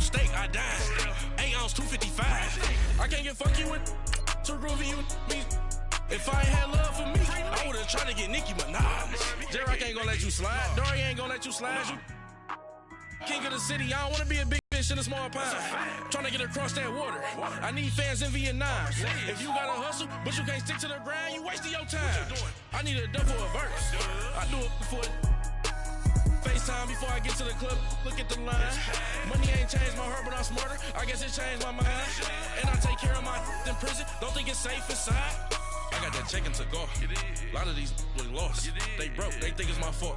steak, I dine. 8 ounce, 255. I can't get funky with too groovy you me. If I ain't had love for me, I would've tried to get Nicki, but nah. J-Rock ain't gonna let you slide. Dory ain't gonna let you slide. You king of the city, I don't wanna be a big fish in a small pond. Trying to get across that water. I need fans in Vietnam. If you gotta hustle, but you can't stick to the grind, you wasting your time. I need a double a verse. I do it before FaceTime before I get to the club. Look at the line. Money ain't changed my heart, but I'm smarter. I guess it changed my mind. And I take care of my in prison. Don't think it's safe inside. I got that check to go. A lot of these really lost. They broke. They think it's my fault.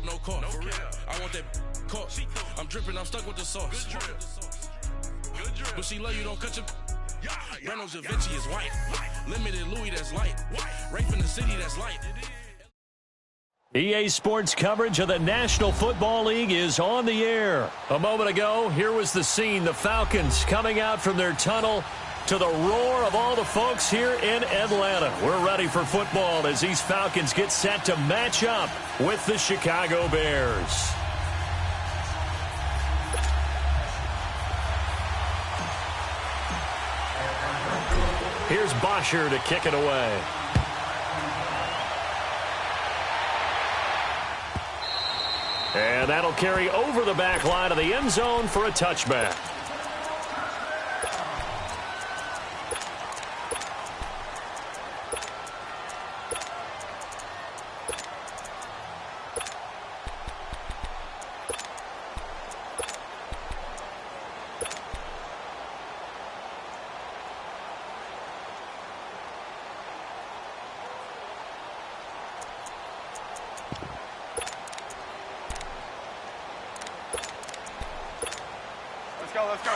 No call. For real. I want that caught. I'm dripping. I'm stuck with the sauce. Good drip. But she love you. Don't cut your. Breno Javinci is white. Limited Louis, that's light. Rape in the city, that's light. EA Sports coverage of the National Football League is on the air. A moment ago, here was the scene. The Falcons coming out from their tunnel to the roar of all the folks here in Atlanta. We're ready for football as these Falcons get set to match up with the Chicago Bears. Here's Bosher to kick it away. And that'll carry over the back line of the end zone for a touchback. Let's go.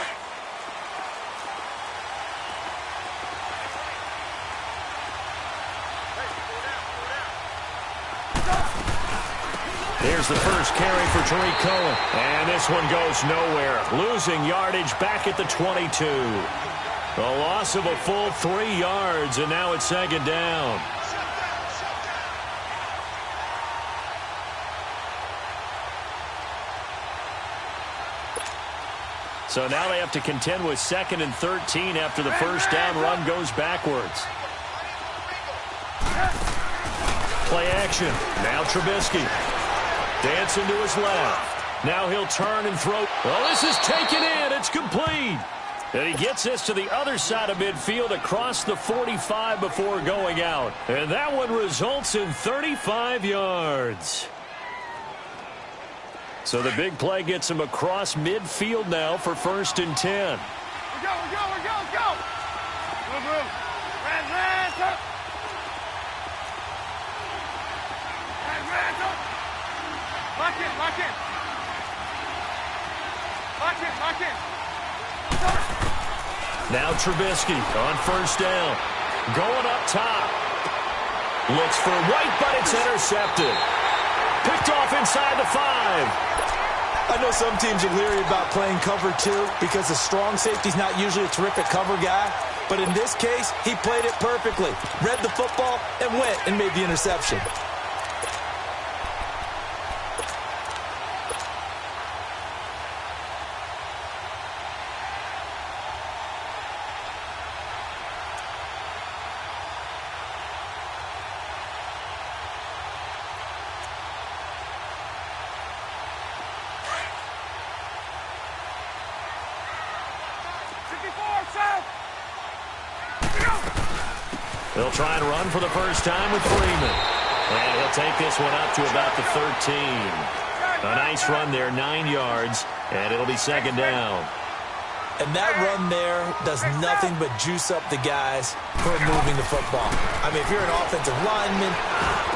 Here's the first carry for Tariq Cohen. And this one goes nowhere. Losing yardage back at the 22. A loss of a full 3 yards, and now it's second down. So now they have to contend with 2nd and 13 after the first down run goes backwards. Play action. Now Trubisky. Dancing to his left. Now he'll turn and throw. Well, this is taken in. It's complete. And he gets this to the other side of midfield across the 45 before going out. And that one results in 35 yards. So the big play gets him across midfield now for 1st and 10. We're go. Move. Ran. Lock in. Now Trubisky on 1st down. Going up top. Looks for White, but it's intercepted. Picked off inside the 5. I know some teams are leery about playing cover 2 because the strong safety's not usually a terrific cover guy. But in this case, he played it perfectly. Read the football and went and made the interception. They'll try and run for the first time with Freeman. And he'll take this one up to about the 13. A nice run there, 9 yards, and it'll be second down. And that run there does nothing but juice up the guys who are moving the football. I mean, if you're an offensive lineman,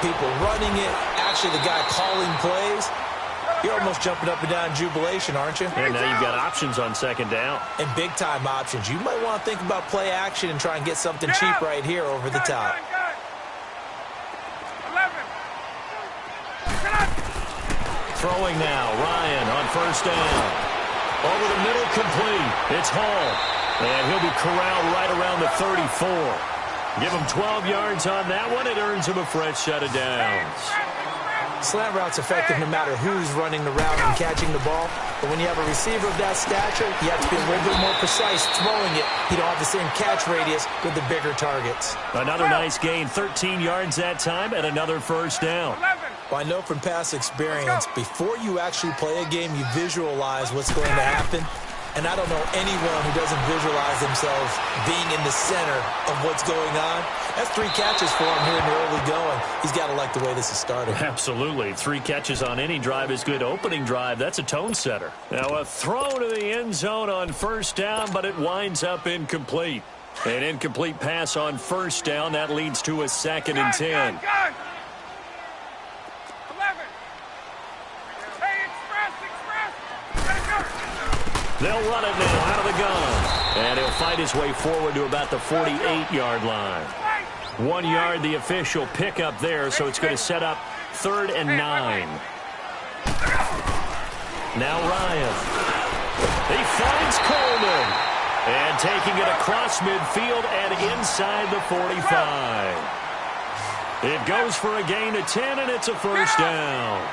people running it, actually the guy calling plays, you're almost jumping up and down in jubilation, aren't you? And now you've got options on second down. And big-time options. You might want to think about play action and try and get something cheap right here over the top. Throwing now, Ryan on 1st down. Over the middle, complete. It's Hall. And he'll be corralled right around the 34. Give him 12 yards on that one. It earns him a fresh set of downs. Slant route's effective no matter who's running the route and catching the ball. But when you have a receiver of that stature, you have to be a little bit more precise throwing it. You don't have the same catch radius with the bigger targets. Another nice gain, 13 yards that time, and another first down. Well, I know from past experience, before you actually play a game, you visualize what's going to happen. And I don't know anyone who doesn't visualize themselves being in the center of what's going on. That's 3 catches for him here in the early going. He's got to like the way this is starting. Absolutely. 3 catches on any drive is good. Opening drive, that's a tone setter. Now a throw to the end zone on first down, but it winds up incomplete. An incomplete pass on first down. That leads to a 2nd and 10. They'll run it now out of the gun. And he'll fight his way forward to about the 48-yard line. 1 yard, the official pickup there, so it's going to set up 3rd and 9. Now Ryan. He finds Coleman. And taking it across midfield and inside the 45. It goes for a gain of 10, and it's a first down.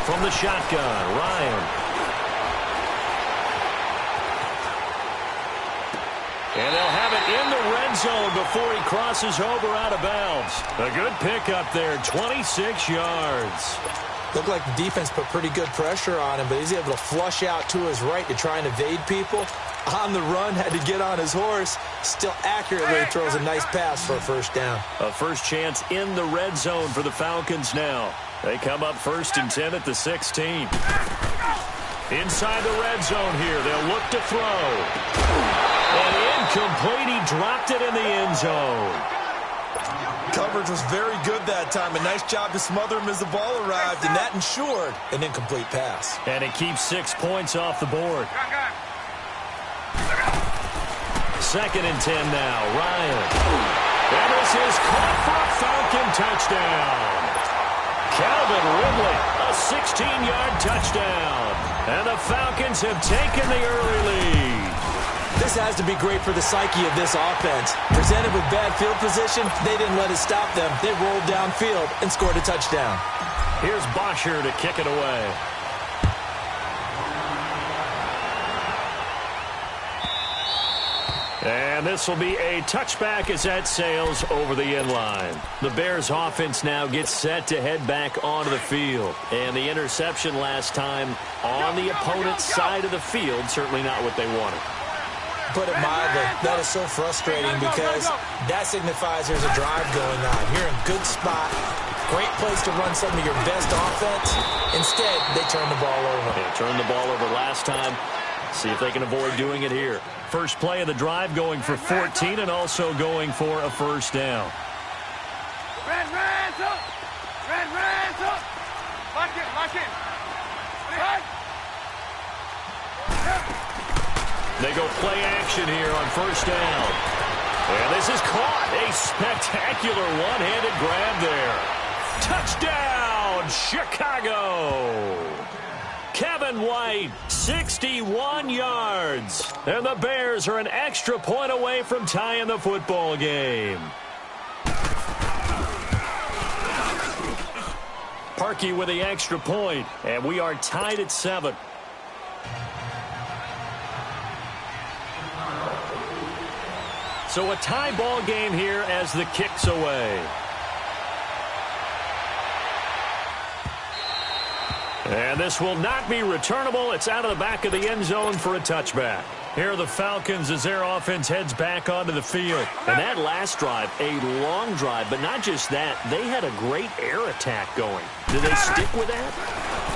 From the shotgun, Ryan. And they'll have it in the red zone before he crosses over out of bounds. A good pickup there, 26 yards. Looked like the defense put pretty good pressure on him, but he's able to flush out to his right to try and evade people. On the run, had to get on his horse. Still accurately throws a nice pass for a first down. A first chance in the red zone for the Falcons now. They come up 1st and 10 at the 16. Inside the red zone here, they'll look to throw. And incomplete, he dropped it in the end zone. Coverage was very good that time. A nice job to smother him as the ball arrived, and that ensured an incomplete pass. And it keeps 6 points off the board. 2nd and 10 now, Ryan. And this is caught for a Falcon touchdown. Calvin Ridley, a 16-yard touchdown. And the Falcons have taken the early lead. This has to be great for the psyche of this offense. Presented with bad field position, they didn't let it stop them. They rolled downfield and scored a touchdown. Here's Bosher to kick it away. And this will be a touchback as that sails over the end line. The Bears offense now gets set to head back onto the field. And the interception last time on the opponent's side of the field, certainly not what they wanted. Put it mildly, that is so frustrating because that signifies there's a drive going on. You're in a good spot, great place to run some of your best offense. Instead, they turn the ball over. They turned the ball over last time. See if they can avoid doing it here. First play of the drive going for 14 and also going for a first down. Red, up! Red, up! Lock in! Right. They go play action here on first down. And this is caught. A spectacular one-handed grab there. Touchdown, Chicago! Kevin White, 61 yards. And the Bears are an extra point away from tying the football game. Parkey with the extra point, and we are tied at 7. So a tie ball game here as the kick's away. And this will not be returnable. It's out of the back of the end zone for a touchback. Here are the Falcons as their offense heads back onto the field. And that last drive, a long drive, but not just that. They had a great air attack going. Do they stick with that?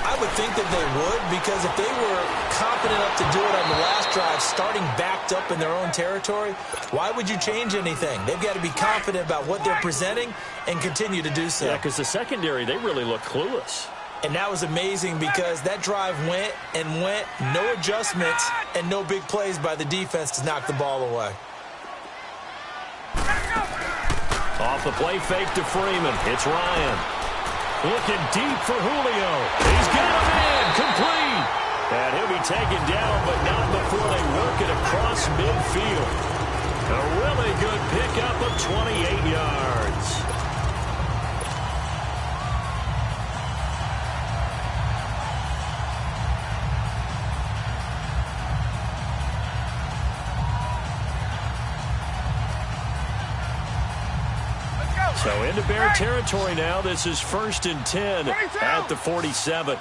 I would think that they would, because if they were confident enough to do it on the last drive, starting backed up in their own territory, why would you change anything? They've got to be confident about what they're presenting and continue to do so. Yeah, because the secondary, they really look clueless. And that was amazing because that drive went and went, no adjustments, and no big plays by the defense to knock the ball away. Off the play fake to Freeman. It's Ryan. Looking deep for Julio. He's got him in. Complete. And he'll be taken down, but not before they work it across midfield. A really good pickup of 28 yards. So into Bear territory now. This is 1st and 10 at the 47.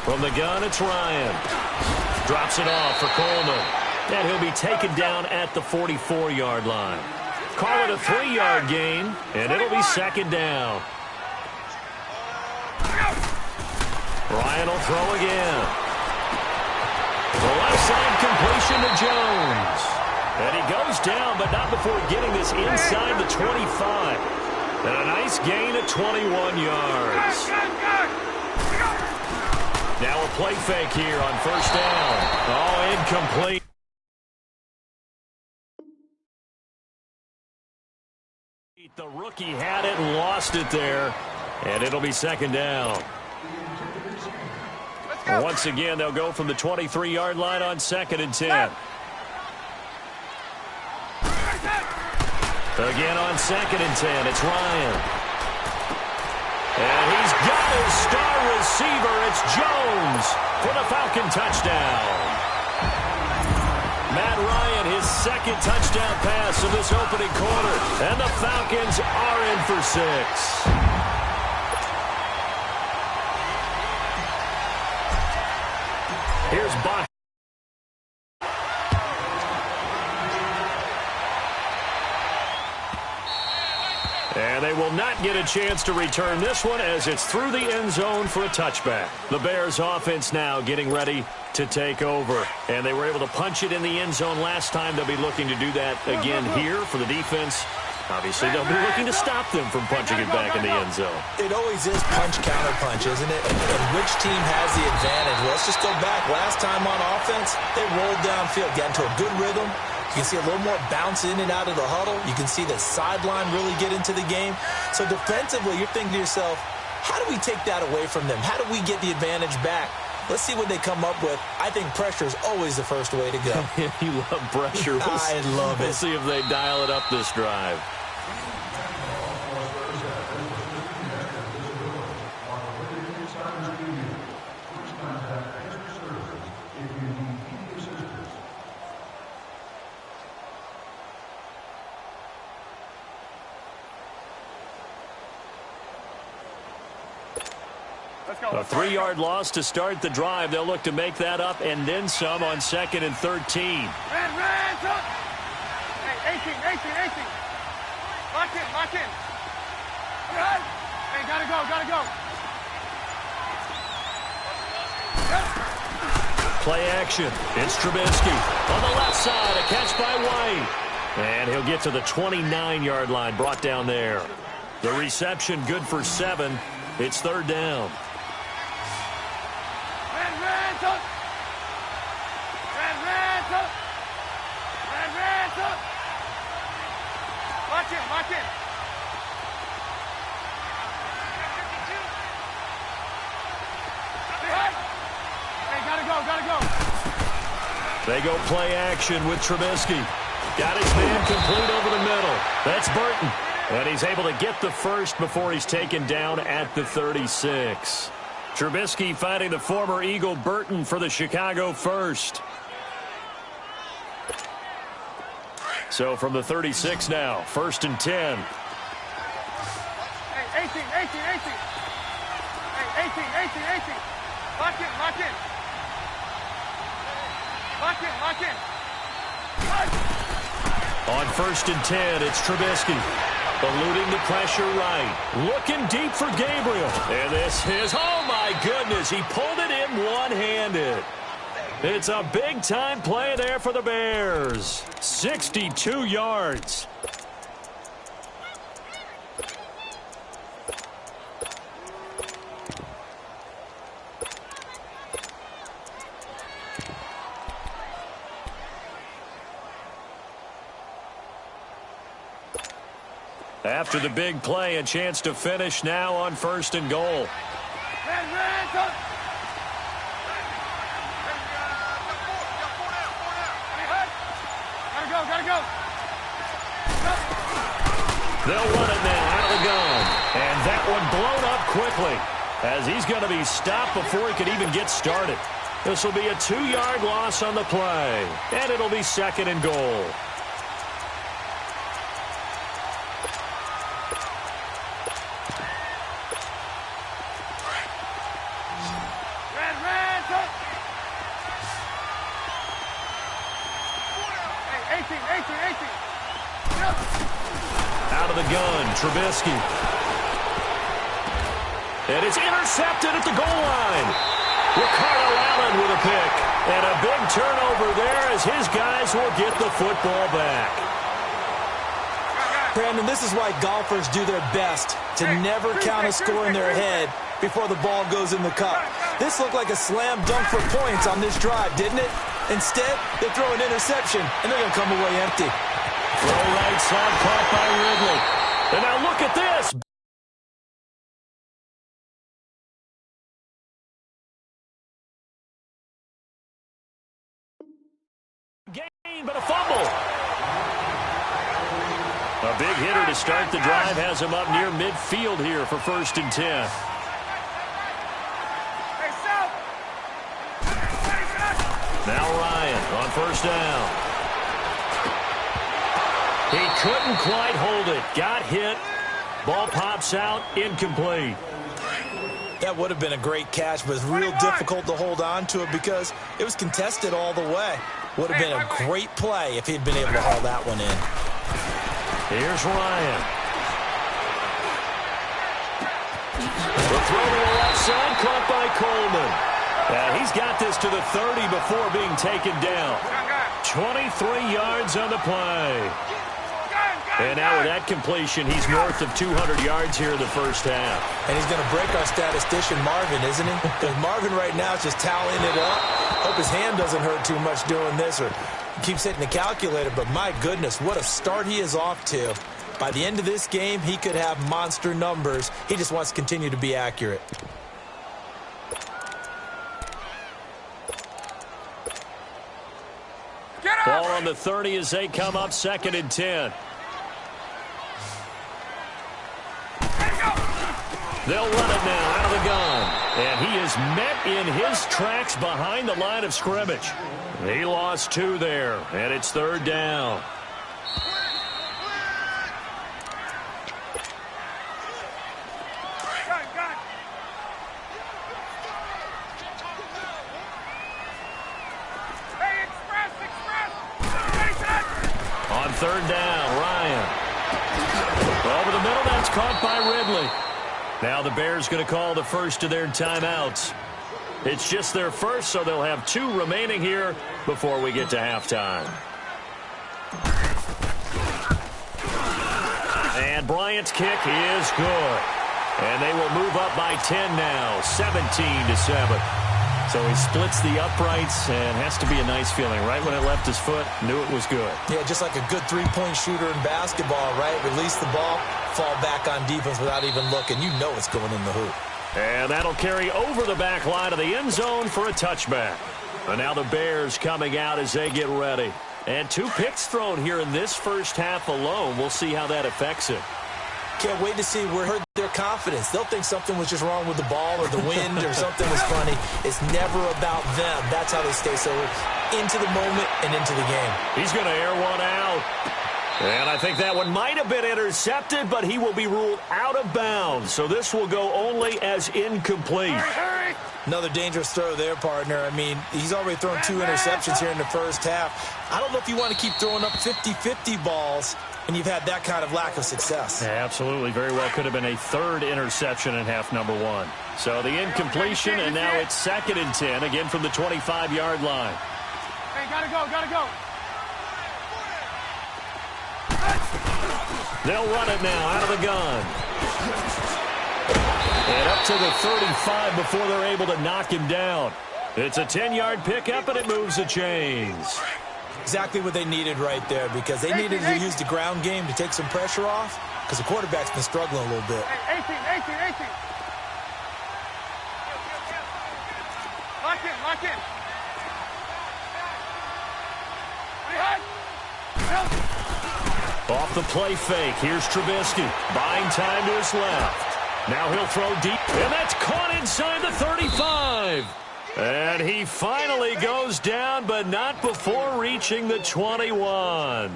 From the gun, it's Ryan. Drops it off for Coleman. And he'll be taken down at the 44-yard line. Call it a 3-yard gain, and it'll be 2nd down. Ryan will throw again. The left side completion to Jones. And he goes down, but not before getting this inside the 25. And a nice gain at 21 yards. Now a play fake here on 1st down. Oh, incomplete. The rookie had it and lost it there. And it'll be 2nd down. Once again, they'll go from the 23-yard line on 2nd and 10. Again on 2nd and 10, it's Ryan. And he's got his star receiver. It's Jones for the Falcon touchdown. Matt Ryan, his 2nd touchdown pass of this opening quarter. And the Falcons are in for 6. Here's Bach. And they will not get a chance to return this one as it's through the end zone for a touchback. The Bears offense now getting ready to take over. And they were able to punch it in the end zone last time. They'll be looking to do that again here for the defense. Obviously, they'll be looking to stop them from punching it back in the end zone. It always is punch-counter-punch, isn't it? And which team has the advantage? Well, let's just go back. Last time on offense, they rolled downfield, got into a good rhythm. You can see a little more bounce in and out of the huddle. You can see the sideline really get into the game. So defensively, you're thinking to yourself, how do we take that away from them? How do we get the advantage back? Let's see what they come up with. I think pressure is always the first way to go. You love pressure. I love it. We'll see if they dial it up this drive. A 3-yard loss to start the drive. They'll look to make that up and then some on 2nd and 13. Hey, 18. Lock in. Hey, gotta go. Play action. It's Trubisky. On the left side, a catch by White. And he'll get to the 29-yard line, brought down there. The reception good for 7. It's 3rd down. Lock in. Hey, gotta go. They go play action with Trubisky. Got his man complete over the middle. That's Burton. And he's able to get the first before he's taken down at the 36. Trubisky fighting the former Eagle Burton for the Chicago first. So from the 36 now, 1st and 10. Hey, 18. Hey, 18. Lock in. On 1st and 10, it's Trubisky. Eluding the pressure right. Looking deep for Gabriel. And this is, oh my goodness, he pulled it in one-handed. It's a big-time play there for the Bears. 62 yards. After the big play, a chance to finish now on 1st and goal. Gotta go. They'll run it now out of the gun. And that one blown up quickly as he's going to be stopped before he could even get started. This will be a 2-yard loss on the play, and it'll be 2nd and goal. Out of the gun, Trubisky. And it's intercepted at the goal line. Ricardo Allen with a pick. And a big turnover there as his guys will get the football back. Brandon, this is why golfers do their best to never count a score in their head before the ball goes in the cup. This looked like a slam dunk for points on this drive, didn't it? Instead, they throw an interception, and they're going to come away empty. Throw right side caught by Ridley. And now look at this. Gain, but a fumble. A big hitter to start the drive has him up near midfield here for 1st and 10. Now Ryan on 1st down. He couldn't quite hold it. Got hit. Ball pops out. Incomplete. That would have been a great catch, but it's real difficult to hold on to it because it was contested all the way. Would have been a great play if he'd been able to haul that one in. Here's Ryan. The throw to the left side, caught by Coleman. He's got this to the 30 before being taken down. 23 yards on the play. And now with that completion, he's north of 200 yards here in the 1st half. And he's going to break our statistician Marvin, isn't he? Because Marvin right now is just tallying it up. Hope his hand doesn't hurt too much doing this or keeps hitting the calculator. But my goodness, what a start he is off to. By the end of this game, he could have monster numbers. He just wants to continue to be accurate. Ball on the 30 as they come up 2nd and 10. They'll run it now out of the gun. And he is met in his tracks behind the line of scrimmage. He lost 2 there, and it's 3rd down. On 3rd down, Ryan. Over the middle, that's caught by Ridley. Now the Bears going to call the first of their timeouts. It's just their first, so they'll have 2 remaining here before we get to halftime. And Bryant's kick is good. And they will move up by 10 now, 17-7. So he splits the uprights and has to be a nice feeling. Right when it left his foot, knew it was good. Yeah, just like a good 3-point shooter in basketball, right? Release the ball, fall back on defense without even looking. You know it's going in the hoop. And that'll carry over the back line of the end zone for a touchback. And now the Bears coming out as they get ready. And 2 picks thrown here in this 1st half alone. We'll see how that affects it. Can't wait to see where their confidence. They'll think something was just wrong with the ball or the wind or something was funny. It's never about them. That's how they stay so into the moment and into the game. He's going to air one out. And I think that one might have been intercepted, but he will be ruled out of bounds. So this will go only as incomplete. Hurry. Another dangerous throw there, partner. I mean, he's already thrown 2 interceptions here in the 1st half. I don't know if you want to keep throwing up 50-50 balls, and you've had that kind of lack of success. Yeah, absolutely. Very well could have been a 3rd interception in half number 1. So the incompletion, and now it's 2nd and 10, again from the 25-yard line. Hey, gotta go, gotta go. They'll run it now out of the gun. And up to the 35 before they're able to knock him down. It's a 10-yard pickup, and it moves the chains. Exactly what they needed right there, because they needed to use the ground game to take some pressure off, because the quarterback's been struggling a little bit. Hey, 18. Lock in. Off the play fake, here's Trubisky. Buying time to his left. Now he'll throw deep, and that's caught inside the 35. And he finally goes down, but not before reaching the 21.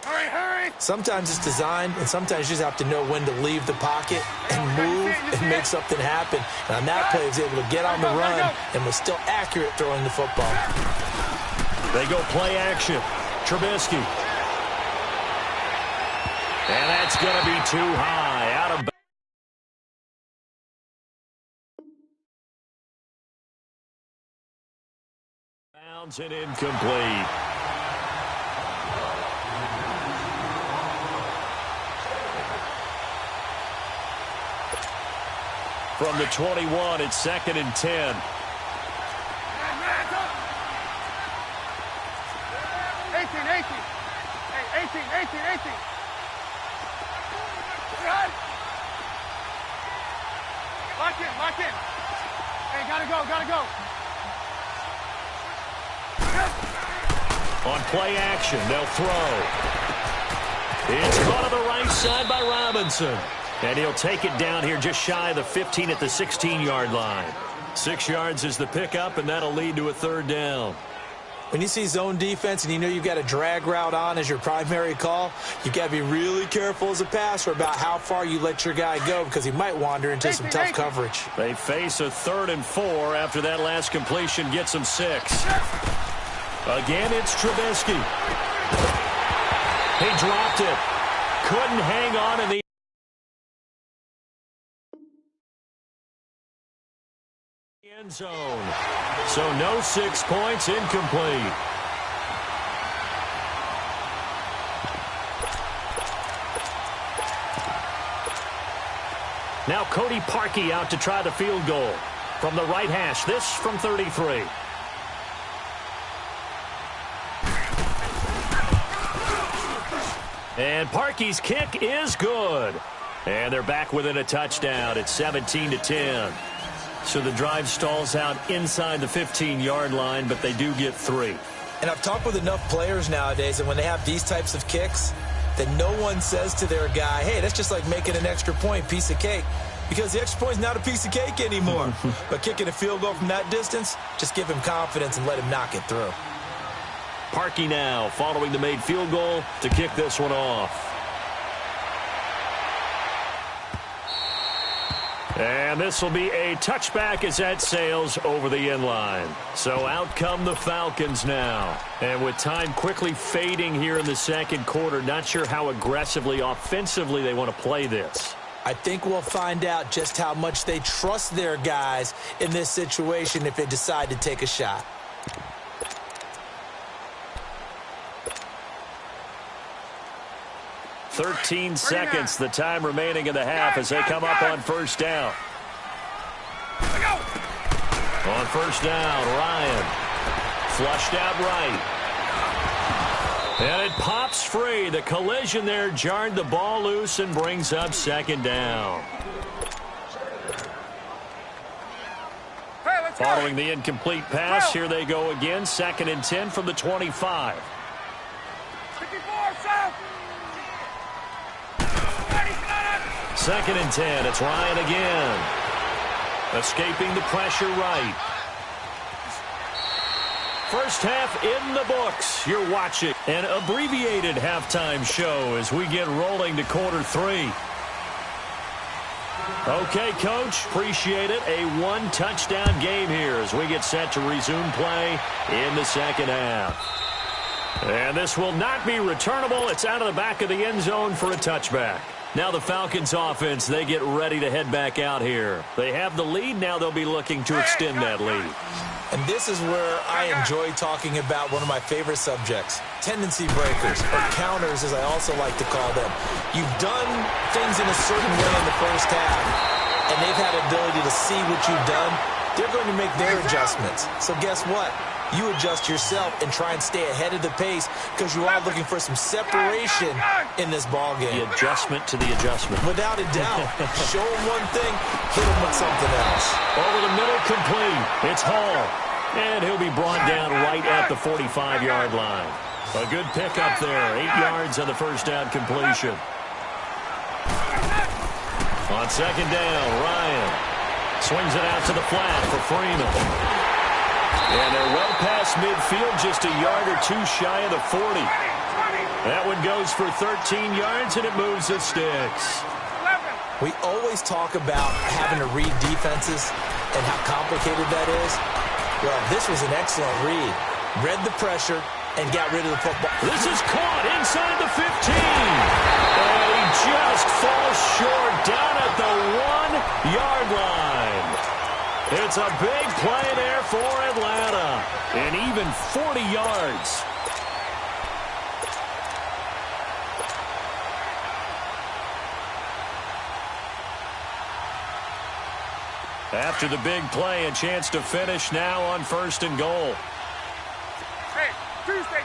Hurry, hurry. Sometimes it's designed, and sometimes you just have to know when to leave the pocket and move and make something happen. And on that play, he was able to get on the run and was still accurate throwing the football. They go play action. Trubisky. And that's going to be too high. Out of bounds and incomplete. From the 21, it's 2nd and 10. 18. Hey, 18. Lock in. Hey, gotta go. On play action, they'll throw. It's caught on the right side by Robinson. And he'll take it down here just shy of the 15 at the 16-yard line. 6 yards is the pickup, and that'll lead to a 3rd down. When you see zone defense and you know you've got a drag route on as your primary call, you've got to be really careful as a passer about how far you let your guy go because he might wander into some tough coverage. They face a 3rd and 4 after that last completion gets them 6. Again, it's Trubisky. He dropped it. Couldn't hang on in the end zone. So no 6 points, incomplete. Now Cody Parkey out to try the field goal from the right hash. This from 33. And Parkey's kick is good. And they're back within a touchdown. It's 17-10. So the drive stalls out inside the 15-yard line, but they do get 3. And I've talked with enough players nowadays, and when they have these types of kicks, that no one says to their guy, hey, that's just like making an extra point, piece of cake. Because the extra point is not a piece of cake anymore. But kicking a field goal from that distance, just give him confidence and let him knock it through. Parkey now following the made field goal to kick this one off. And this will be a touchback as that sails over the end line. So out come the Falcons now. And with time quickly fading here in the second quarter, not sure how aggressively, offensively they want to play this. I think we'll find out just how much they trust their guys in this situation if they decide to take a shot. "13 seconds, the time remaining in the half as they come up on first down. On first down, Ryan. Flushed out right. And it pops free. The collision there jarred the ball loose and brings up second down. Following the incomplete pass, here they go again. 2nd and 10 from the 25. 2nd and 10. It's Ryan again. Escaping the pressure right. First half in the books. You're watching an abbreviated halftime show as we get rolling to quarter 3. Okay, Coach, appreciate it. A 1-touchdown game here as we get set to resume play in the second half. And this will not be returnable. It's out of the back of the end zone for a touchback. Now the Falcons offense, they get ready to head back out here. They have the lead. Now they'll be looking to extend that lead. And this is where I enjoy talking about one of my favorite subjects, tendency breakers, or counters as I also like to call them. You've done things in a certain way in the first half, and they've had ability to see what you've done. They're going to make their adjustments. So guess what? You adjust yourself and try and stay ahead of the pace because you are looking for some separation in this ball game. The adjustment to the adjustment. Without a doubt. Show them one thing, hit them with something else. Over the middle, complete. It's Hall. And he'll be brought down right at the 45-yard line. A good pickup there. 8 yards on the first down completion. On second down, Ryan. Swings it out to the flat for Freeman. And they're well past midfield, just a yard or two shy of the 40. That one goes for 13 yards, and it moves the sticks. We always talk about having to read defenses and how complicated that is. Well, this was an excellent read. Read the pressure and got rid of the football. This is caught inside the 15. And he just falls short down at the 1-yard line. It's a big play there for Atlanta. And even 40 yards. After the big play, a chance to finish now on 1st and goal. Hey, Tuesday.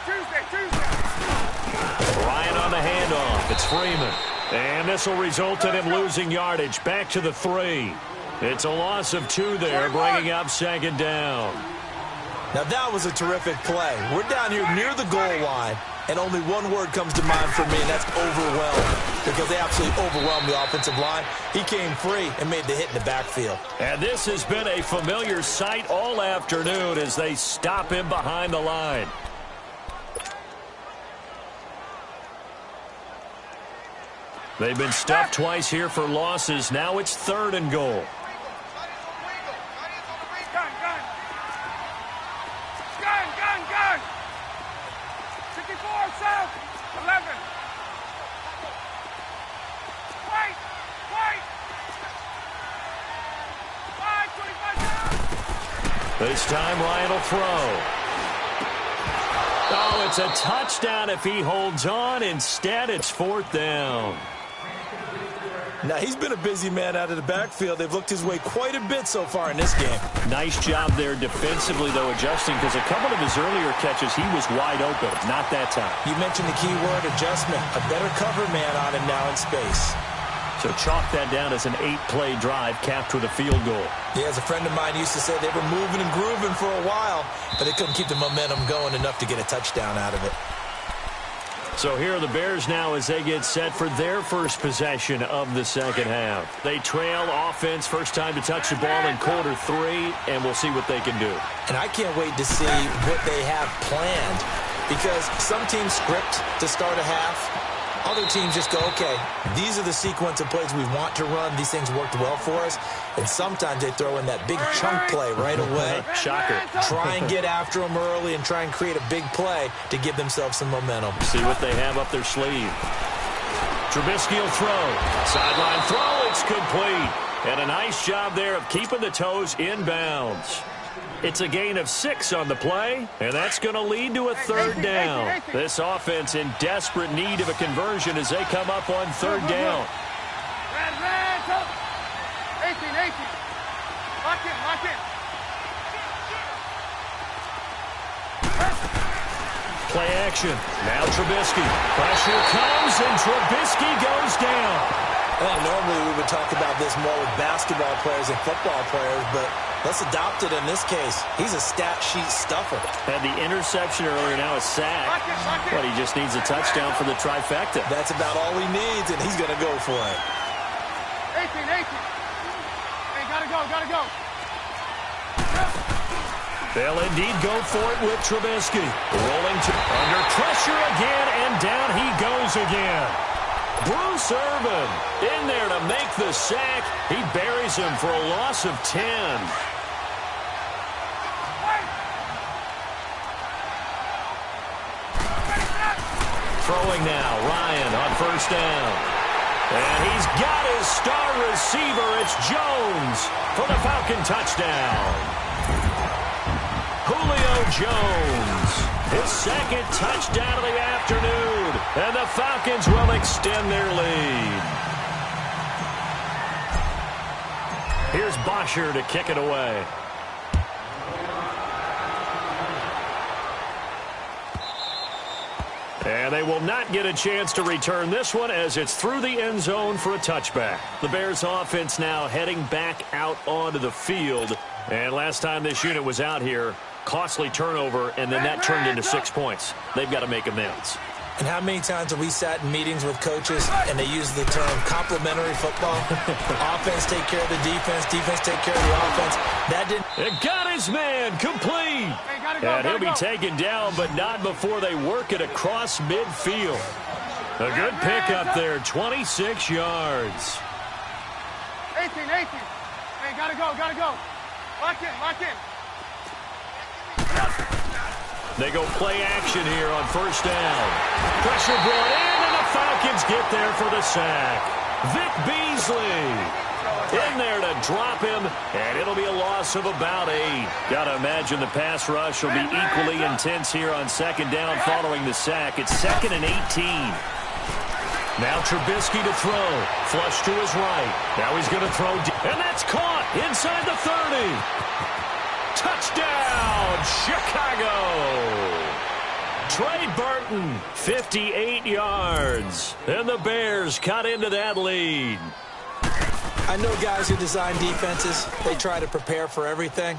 Ryan on the handoff. It's Freeman. And this will result in him losing yardage. Back to the 3. It's a loss of 2 there, bringing up 2nd down. Now that was a terrific play. We're down here near the goal line, and only one word comes to mind for me, and that's overwhelmed, because they absolutely overwhelmed the offensive line. He came free and made the hit in the backfield. And this has been a familiar sight all afternoon as they stop him behind the line. They've been stopped twice here for losses. Now it's 3rd and goal. Gun. 54, south, 11. Wait. 5, 25 down. This time Ryan will throw. Oh, it's a touchdown if he holds on. Instead, it's 4th down. Now, he's been a busy man out of the backfield. They've looked his way quite a bit so far in this game. Nice job there defensively, though, adjusting, because a couple of his earlier catches, he was wide open. Not that time. You mentioned the key word, adjustment. A better cover man on him now in space. So chalk that down as an 8-play drive capped with a field goal. Yeah, as a friend of mine used to say, they were moving and grooving for a while, but they couldn't keep the momentum going enough to get a touchdown out of it. So here are the Bears now as they get set for their first possession of the second half. They trail offense, first time to touch the ball in quarter 3, and we'll see what they can do. And I can't wait to see what they have planned, because some teams script to start a half. Other teams just go, okay, these are the sequence of plays we want to run. These things worked well for us. And sometimes they throw in that big chunk play right away. Shocker. Try and get after them early and try and create a big play to give themselves some momentum. See what they have up their sleeve. Trubisky will throw. Sideline throw. It's complete. And a nice job there of keeping the toes in bounds. It's a gain of 6 on the play, and that's going to lead to a 3rd down. This offense in desperate need of a conversion as they come up on 3rd down. 18. Lock in. Play action. Now Trubisky. Pressure comes, and Trubisky goes down. Normally we would talk about this more with basketball players and football players, but let's adopt it in this case. He's a stat sheet stuffer. Had the interception earlier, now a sack. But he just needs a touchdown for the trifecta. That's about all he needs, and he's going to go for it. 18. Hey, gotta go. They'll indeed go for it with Trubisky. Rolling to under pressure again, and down he goes again. Bruce Irvin in there to make the sack. He buries him for a loss of 10. Throwing now, Ryan on 1st down. And he's got his star receiver. It's Jones for the Falcon touchdown. Julio Jones, his 2nd touchdown of the afternoon. And the Falcons will extend their lead. Here's Bosher to kick it away. And they will not get a chance to return this one as it's through the end zone for a touchback. The Bears offense now heading back out onto the field. And last time this unit was out here, costly turnover, and then that turned into 6 points. They've got to make amends. And how many times have we sat in meetings with coaches and they use the term complementary football? Offense take care of the defense, defense take care of the offense. That didn't... It got his man complete. And he'll be taken down, but not before they work it across midfield. A good pickup there, 26 yards. 18. Hey, gotta go. Lock in. They go play action here on first down. Pressure brought in, and the Falcons get there for the sack. Vic Beasley in there to drop him, and it'll be a loss of about 8. Got to imagine the pass rush will be equally intense here on second down following the sack. It's 2nd and 18. Now Trubisky to throw. Flush to his right. Now he's going to throw, and that's caught inside the 30. Touchdown, Chicago! Trey Burton, 58 yards. And the Bears cut into that lead. I know guys who design defenses, they try to prepare for everything.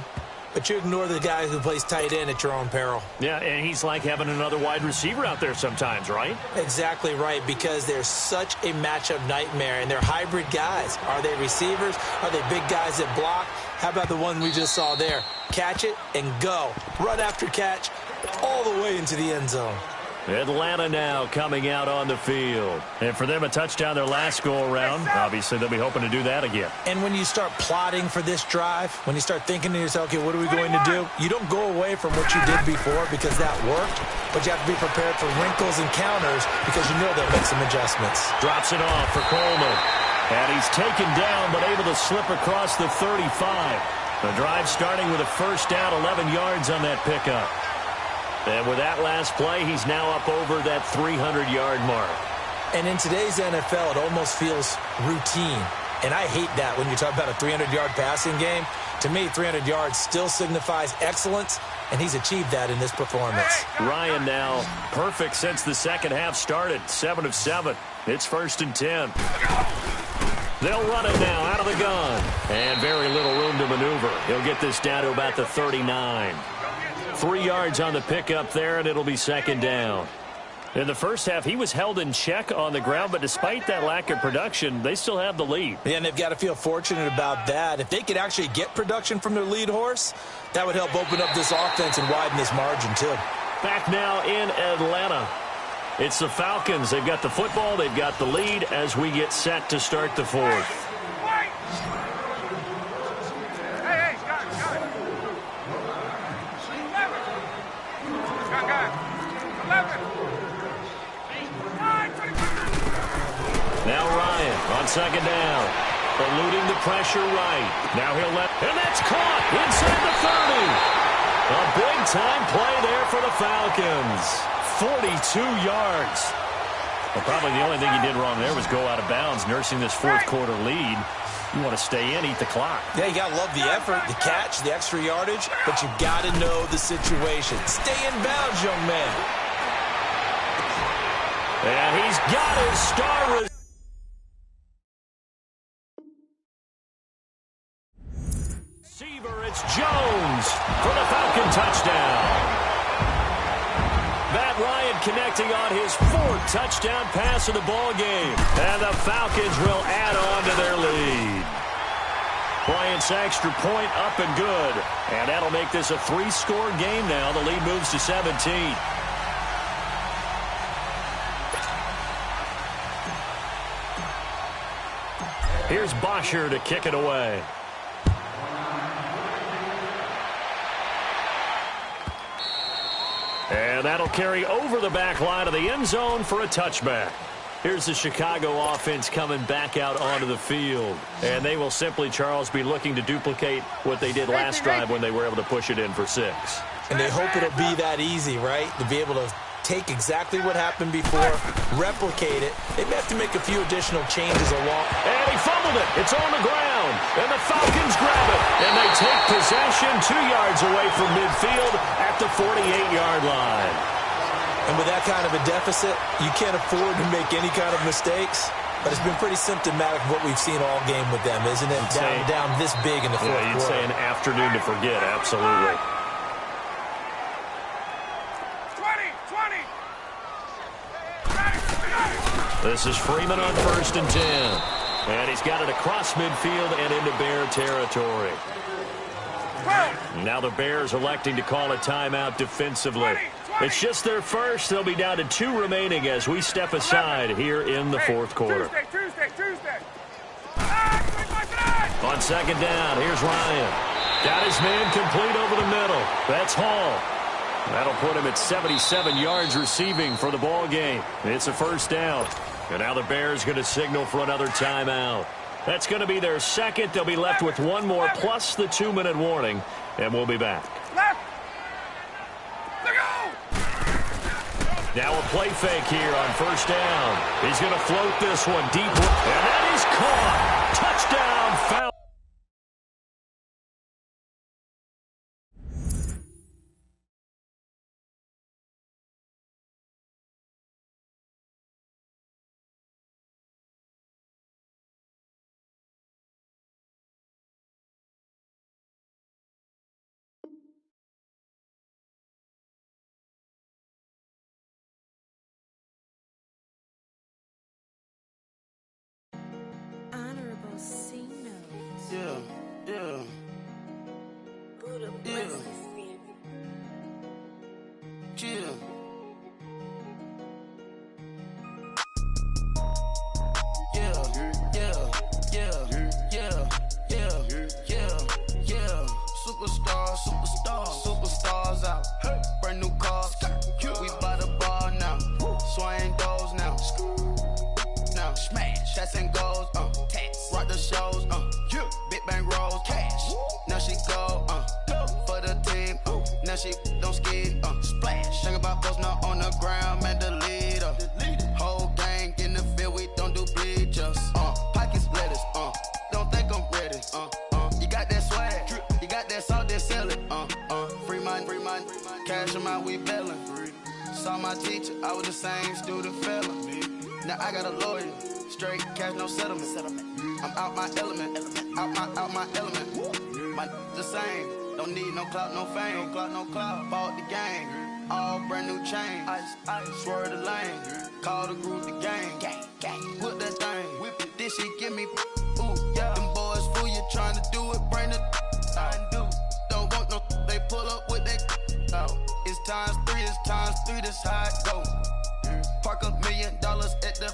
But you ignore the guy who plays tight end at your own peril. Yeah, and he's like having another wide receiver out there sometimes, right? Exactly right, because they're such a matchup nightmare, and they're hybrid guys. Are they receivers? Are they big guys that block? How about the one we just saw there? Catch it and go. Run after catch all the way into the end zone. Atlanta now coming out on the field. And for them, a touchdown their last go-around. Obviously, they'll be hoping to do that again. And when you start plotting for this drive, when you start thinking to yourself, okay, what are we going to do? You don't go away from what you did before because that worked, but you have to be prepared for wrinkles and counters because you know they'll make some adjustments. Drops it off for Coleman. And he's taken down, but able to slip across the 35. The drive starting with a first down, 11 yards on that pickup. And with that last play, he's now up over that 300-yard mark. And in today's NFL, it almost feels routine. And I hate that when you talk about a 300-yard passing game. To me, 300 yards still signifies excellence, and he's achieved that in this performance. Ryan now perfect since the second half started, 7 of 7. It's 1st and 10. They'll run it now out of the gun. And very little room to maneuver. He'll get this down to about the 39. 3 yards on the pickup there, and it'll be second down. In the first half, he was held in check on the ground, but despite that lack of production, they still have the lead. Yeah, and they've got to feel fortunate about that. If they could actually get production from their lead horse, that would help open up this offense and widen this margin, too. Back now in Atlanta. It's the Falcons. They've got the football. They've got the lead as we get set to start the fourth. Now Ryan on second down. Eluding the pressure right. Now he'll let, and that's caught inside the 30. A big-time play there for the Falcons. 42 yards. Well, probably the only thing he did wrong there was go out of bounds, nursing this fourth quarter lead. You want to stay in, eat the clock. Yeah, you got to love the effort, the catch, the extra yardage, but you got to know the situation. Stay in bounds, young man. And he's got his star. Receiver, it's Jones for the Falcon touchdown. Matt Ryan connecting on his 4th touchdown pass of the ball game. And the Falcons will add on to their lead. Bryant's extra point up and good. And that'll make this a 3-score game now. The lead moves to 17. Here's Bosher to kick it away. And that'll carry over the back line of the end zone for a touchback. Here's the Chicago offense coming back out onto the field. And they will simply, Charles, be looking to duplicate what they did last drive when they were able to push it in for 6. And they hope it'll be that easy, right? To be able to take exactly what happened before, replicate it. They may have to make a few additional changes along. And he fumbled it. It's on the ground. And the Falcons grab it. And they take possession 2 yards away from midfield at the 48-yard line. And with that kind of a deficit, you can't afford to make any kind of mistakes. But it's been pretty symptomatic of what we've seen all game with them, isn't it? Down this big in the fourth quarter. You'd say an afternoon to forget, absolutely. This is Freeman on 1st and 10. And he's got it across midfield and into Bear territory. Now the Bears electing to call a timeout defensively. It's just their first. They'll be down to 2 remaining as we step aside here in the 4th quarter. Tuesday. On 2nd down, here's Ryan. Got his man complete over the middle. That's Hall. That'll put him at 77 yards receiving for the ball game. It's a 1st down. And now the Bears going to signal for another timeout. That's going to be their 2nd. They'll be left with 1 more plus the 2-minute warning. And we'll be back. Now a play fake here on 1st down. He's going to float this one deep. And that is caught. Touchdown, foul. Superstars out. Brand new cars. We buy the ball now. Swing doors now. Now smash. Shots and goals. Rock the shows. Big bang rolls. Cash. Now she go. For the team. Now she don't ski. Splash. Think about post now on the ground. Man, the leader. Whole gang in the field. We don't do bleachers. Pockets lettuce. Don't think I'm ready. You got that swag. You got that salt that sell it. Free mind. Cash them out, we bellin'. Saw my teacher, I was the same student fella. Now I got a lawyer. Straight cash, no settlement. I'm out my element. Out my element. My the same. Don't need no clout, no fame. No clout. Bought the game. All brand new chain. Ice. Swerve the lane. Call the group the gang. Whip that thing. Whip it. This shit give me. Ooh, yeah. Them boys fool you trying to do it. Bring the. Don't want no. They pull up with that. It's times 3. This how it go. Park $1 million at the.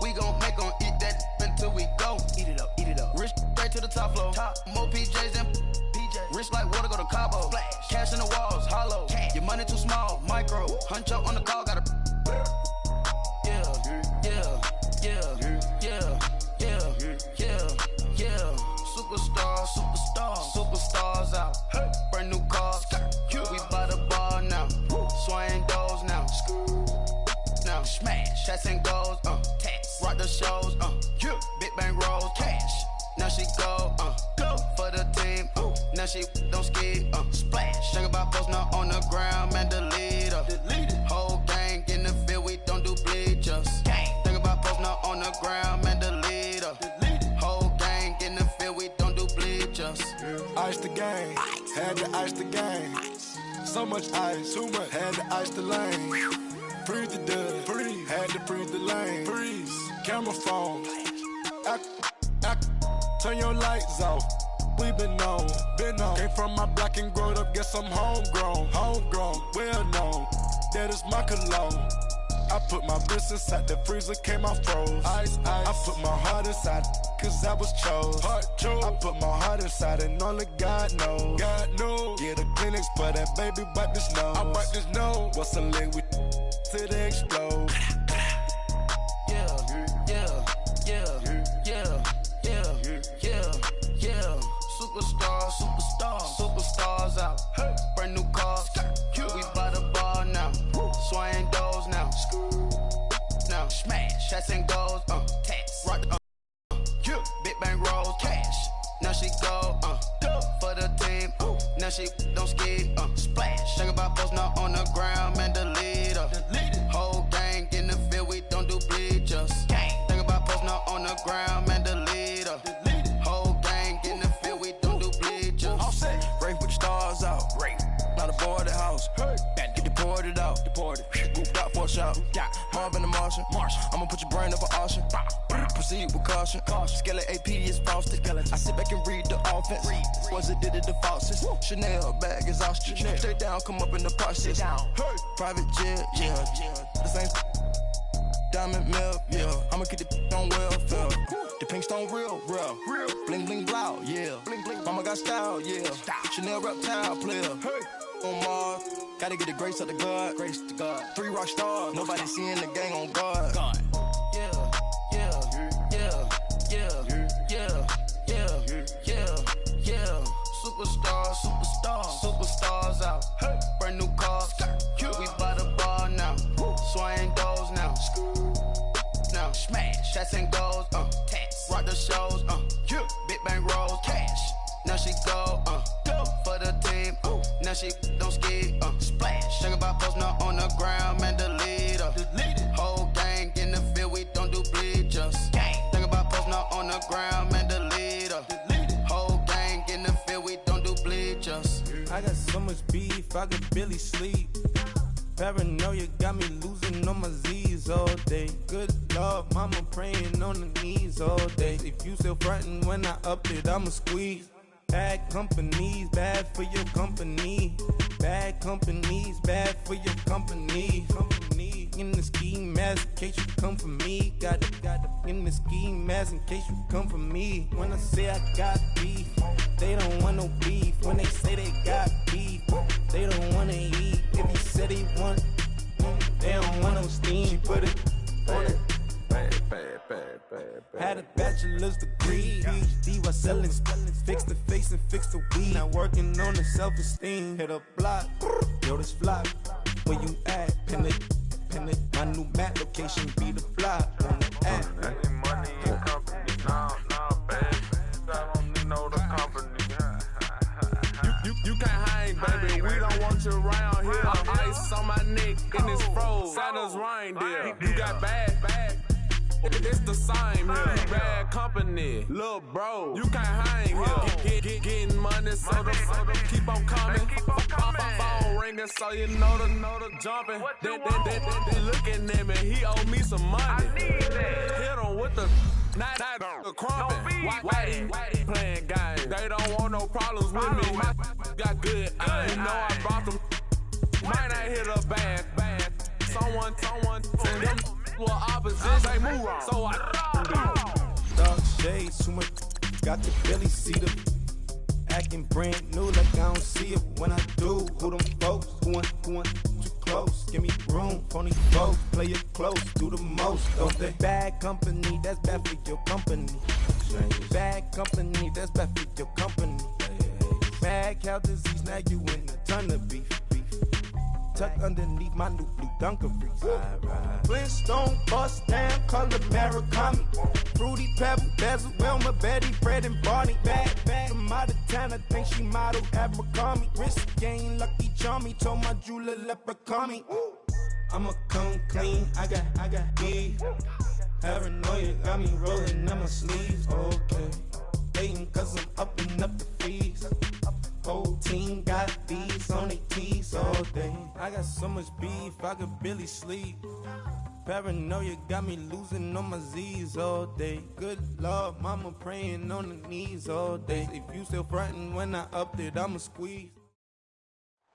We gon' make 'em eat that until we go. Eat it up. Rich straight to the top floor. More PJs than PJs. Rich like water, go to Cabo. Flash. Cash in the walls, hollow. Cash. Your money too small, micro. Huncho on the call, gotta. Superstars out. Brand new cars. We buy the ball now. Swing doors now. Now smash. Shots and goals. Rock the shows. Big bang rolls. Cash. Now she go. For the team. Now she don't ski. Splash. Think about post now on the ground. Man, the leader. Whole gang in the field. We don't do bleachers. Think about post now on the ground. Man, the leader. Whole gang in the field. We don't do bleachers. Ice the game, had to ice the game. So much ice, too much, had to ice the lane. Freeze the dud, freeze, had to freeze the lane. Freeze, camera phone. Turn your lights off. We been on. Came from my block and growed up, guess I'm homegrown, well known. That is my cologne. I put my wrist inside the freezer, came out froze. Ice. I put my heart inside, cause I was chose. I put my heart inside and only God knows. Get a clinics, but that baby wipe this nose. I wipe this nose. What's a link with till they explode? Superstars out. Brand new cars. We buy the ball now. Swing doors now. Now smash. Shots and goals. Rock the. Big bang rolls. Cash. Now she go. For the team. Now she don't ski. Splash. Think about post now on the ground. Man, the leader. Whole gang in the field. We don't do bleachers. Think about post now on the ground. Man, the leader. Whole gang in the field. We don't do bleachers. All set. Rafe with the stars out. Not aboard the house. Get deported out. Grouped out for a shout. Marvin the Martian. put your brain up for auction. Proceed with caution. Skeleton AP is frosted. I sit back and read the offense. Was it did it the faucets? Chanel bag is ostrich. Stay down, come up in the process. Private jet, yeah. The same diamond milk, yeah. I'ma keep the on welfare. The pink stone real. Bling bling blow, yeah. Mama got style, yeah. Chanel reptile player. On Mars, gotta get the grace of the God. 3 rock stars, nobody seeing the gang on guard. Superstars out. Brand new cars. We by the bar now. Swaying doors now. Now smash. Shots and goals. Rock the shows. Big bang rolls. Cash. Now she go. For the team. Now she don't ski. Splash. Think about posting up on the ground. Man, the leader. Whole gang in the field. We don't do bleachers. Think about posting up on the ground. Man, the leader. Whole gang in the field. We don't do bleachers. I got so much beef, I could barely sleep. Paranoia got me losing on my Z's all day. Good Lord, mama praying on the knees all day. If you still frontin' when I up it, I'ma squeeze. Bad companies, bad for your company. Bad companies, bad for your company. In the ski mask in case you come for me. Got it in the ski mask in case you come for me. When I say I got beef, they don't want no beef. When they say they got beef, they don't wanna eat. If you said they want, they don't want no steam. She put it on it. Had a bachelor's degree, PhD while selling. Fix the face and fix the weed. Now working on the self-esteem. Hit a block, yo this flop. Where you at? Pin it. My new map location be the flop on the app. Any money in company, nah, baby. I don't need no the company. You can't hang, baby. We don't want you around here. Ice on my neck in this froze. Santa's reindeer. You got bad. It's the same here. You bad company, little bro. You can't hang here. Getting money, so the keep on coming. Phone ringing, so you know the jumping. They looking at me. He owe me some money. Hit him with the not the crumping. Whitey playing games. They don't want no problems with me. Got good. You know I brought them. Might not hit a bad. Someone send them. Well, opposition, move wrong. So I Dark shades, too much. Got the Billy Cedar. Acting brand new like I don't see it when I do. Who them folks? Who want too close? Give me room, phony folks. Play it close, do the most, don't they? Bad company, that's bad for your company. Bad company, that's bad for your company. Mad cow disease, now you in a ton of beef. Tuck underneath my new blue Dunkaroos. Flintstone, bust down, color Murakami. Fruity Pebble, Basil, Wilma, Betty, Fred, and Barney. Bad, from out of town, I think she model Abercrombie. Wrist game, Lucky Charmy, told my jeweler leprechaun me. I'ma come clean, I got beef. Paranoia got me rolling on my sleeves, okay. Hating cause I'm upping up the fees. Whole team got these on their tees all day. I got so much beef, I could barely sleep. Paranoia got me losing on my Z's all day. Good Lord, mama praying on the knees all day. If you still frontin' when I up it, I'ma squeeze.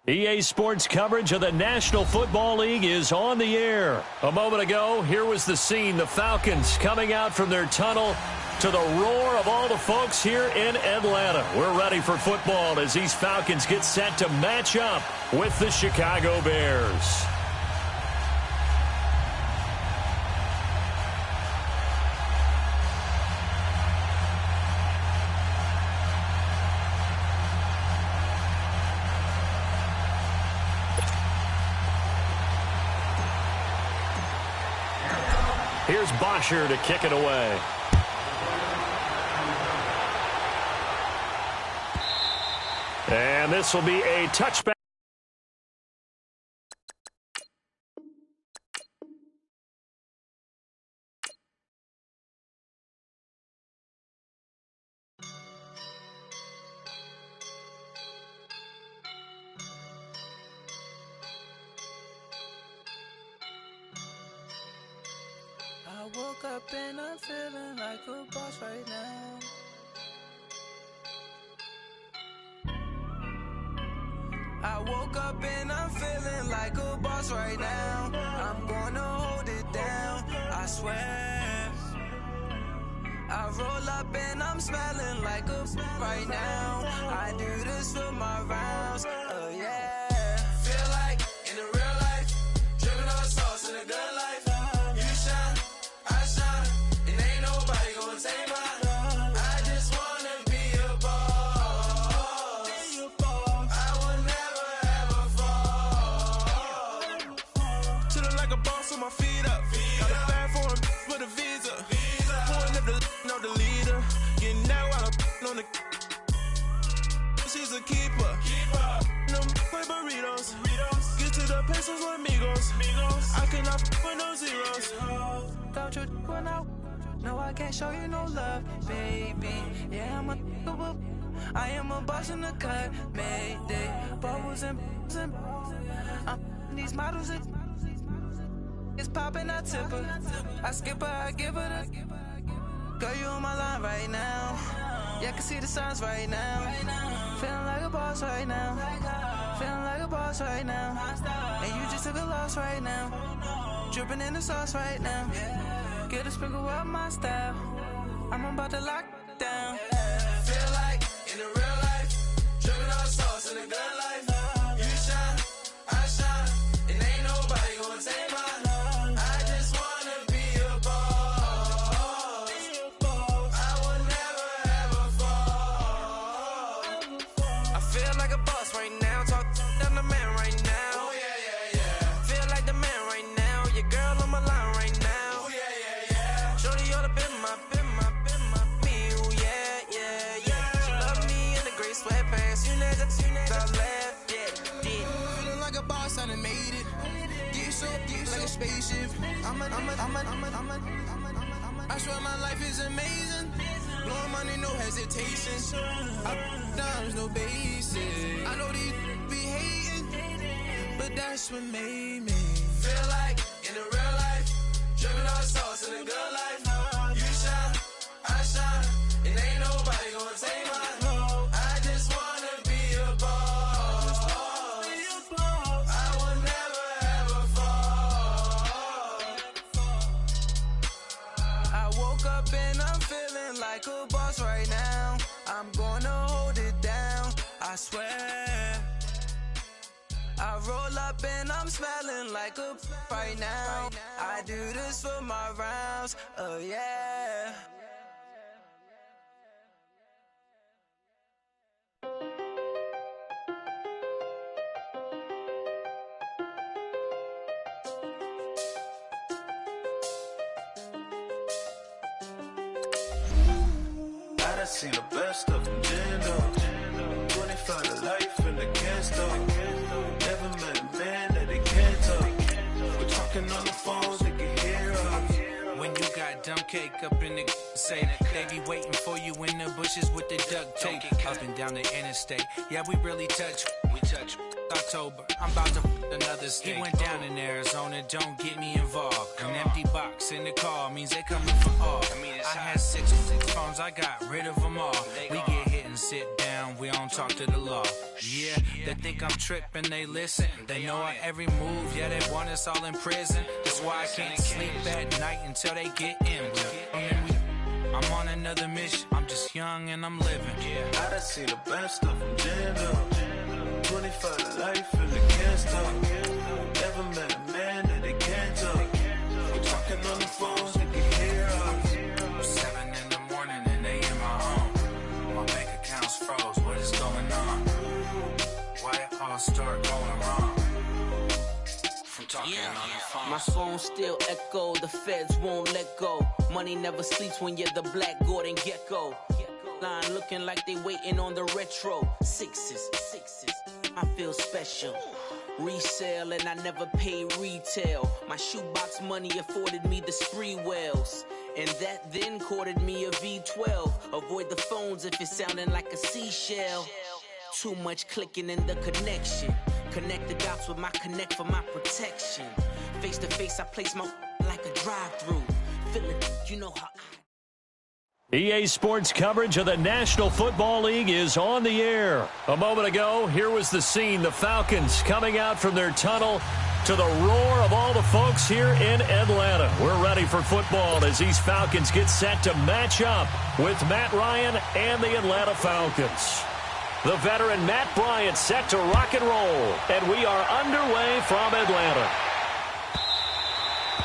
EA Sports coverage of the National Football League is on the air. A moment ago, here was the scene. The Falcons coming out from their tunnel to the roar of all the folks here in Atlanta. We're ready for football as these Falcons get set to match up with the Chicago Bears. Here's Bosher to kick it away. And this will be a touchback. I woke up and I'm feeling like a boss right now. I woke up and I'm feeling like a boss right now. I'm gonna hold it down, I swear. I roll up and I'm smelling like a right now. I do this for my rounds, yeah. Feel like in the real life, dripping on sauce in a good life. You shine, I shine, and ain't nobody gonna take mine. I just wanna be a boss. I will never ever fall. Chillin' like a boss with my feet up. Got a bag for him with a visa. Pulling up the know the leader. Getting that while I'm on the. She's a keeper. No play burritos. Get to the pesos with amigos. I cannot with no zeros. Don't you run out? No, I can't show you no love, baby. Yeah, I am a boss in the cut, Mayday. Bubbles and I'm these models. It's popping, I tip her. I skip her, I give her the. Girl, you on my line right now. Yeah, I can see the signs right now. Feeling like a boss right now. Feeling like a boss right now. And you just took a loss right now. Dripping in the sauce right now. Get a sprinkle up my style. I'm about to lock down. Feel like in the real life, dripping on sauce in a good life. You shine, I shine, and ain't nobody gonna take mine. I just wanna be a boss. I will never ever fall. I feel like a boss right now. Talk down the man right now. Oh yeah. Feel like the man right now. Your girl on my line right now. Oh yeah. Shorty ought to been my me. Ooh, yeah. She love me in the gray sweatpants. You never left, yeah. Feeling like a boss, I done made it. Get so like a spaceship. I swear my life is amazing. Blowing money, no hesitation. Dimes, no basic. I know these be hating, but that's what made me feel like in the real life, dripping on sauce in a good life. You shine, I shine, and ain't nobody gonna take mine. I just wanna be a boss. I will never ever fall. I woke up and I'm feeling like a boss right now. I'm gonna hold it down, I swear. I roll up and I'm smelling like a right now. I do this for my rounds, yeah. I done seen the best of them, Jando. 25 to life in the can't stop. Never met a man that they can't talk. We're talking on the phones, they can hear us. When you got dumb cake up in the say they be waiting for you in the bushes with the duct tape. Up and down the interstate, yeah, we really touch. We touch October, I'm about to another state. He went down in Arizona, don't get me involved. An empty box in the car means they coming for all. I had six phones, I got rid of them all. We get hit and sit down, we don't talk to the law. Yeah, they think I'm tripping, they listen. They know our every move, yeah, they want us all in prison. That's why I can't sleep at night until they get in. I'm on another mission, I'm just young and I'm living. I done seen the best of them, Jando. 25 to life in the can't stop. Never met a man that they can't talk. We're talking on the phones, they can hear us. 7 in the morning and they in my home. My bank account's froze, what is going on? Why it all start going wrong? From talking on the phone. My phone still echo, the feds won't let go. Money never sleeps when you're the black Gordon Gecko. Line looking like they waiting on the retro. Sixes, I feel special. Resale and I never pay retail. My shoebox money afforded me the spree wells. And that then courted me a V12. Avoid the phones if it's sounding like a seashell. Too much clicking in the connection. Connect the dots with my connect for my protection. Face to face, I place my like a drive-through. feeling, you know how EA Sports coverage of the National Football League is on the air. A moment ago, here was the scene. The Falcons coming out from their tunnel to the roar of all the folks here in Atlanta. We're ready for football as these Falcons get set to match up with Matt Ryan and the Atlanta Falcons. The veteran Matt Bryant set to rock and roll, and we are underway from Atlanta.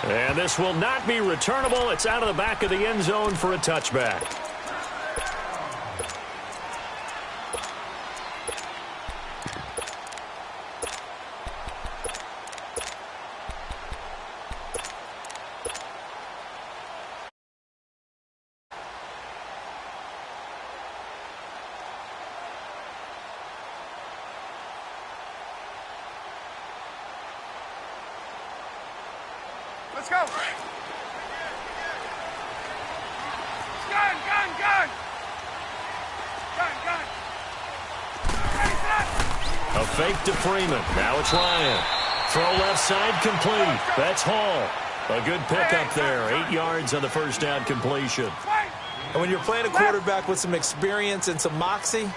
And this will not be returnable. It's out of the back of the end zone for a touchback. Let's go. Gun. A fake to Freeman. Now it's Ryan. Throw left side complete. That's Hall. A good pickup there. 8 yards on the first down completion. And when you're playing a quarterback with some experience and some moxie,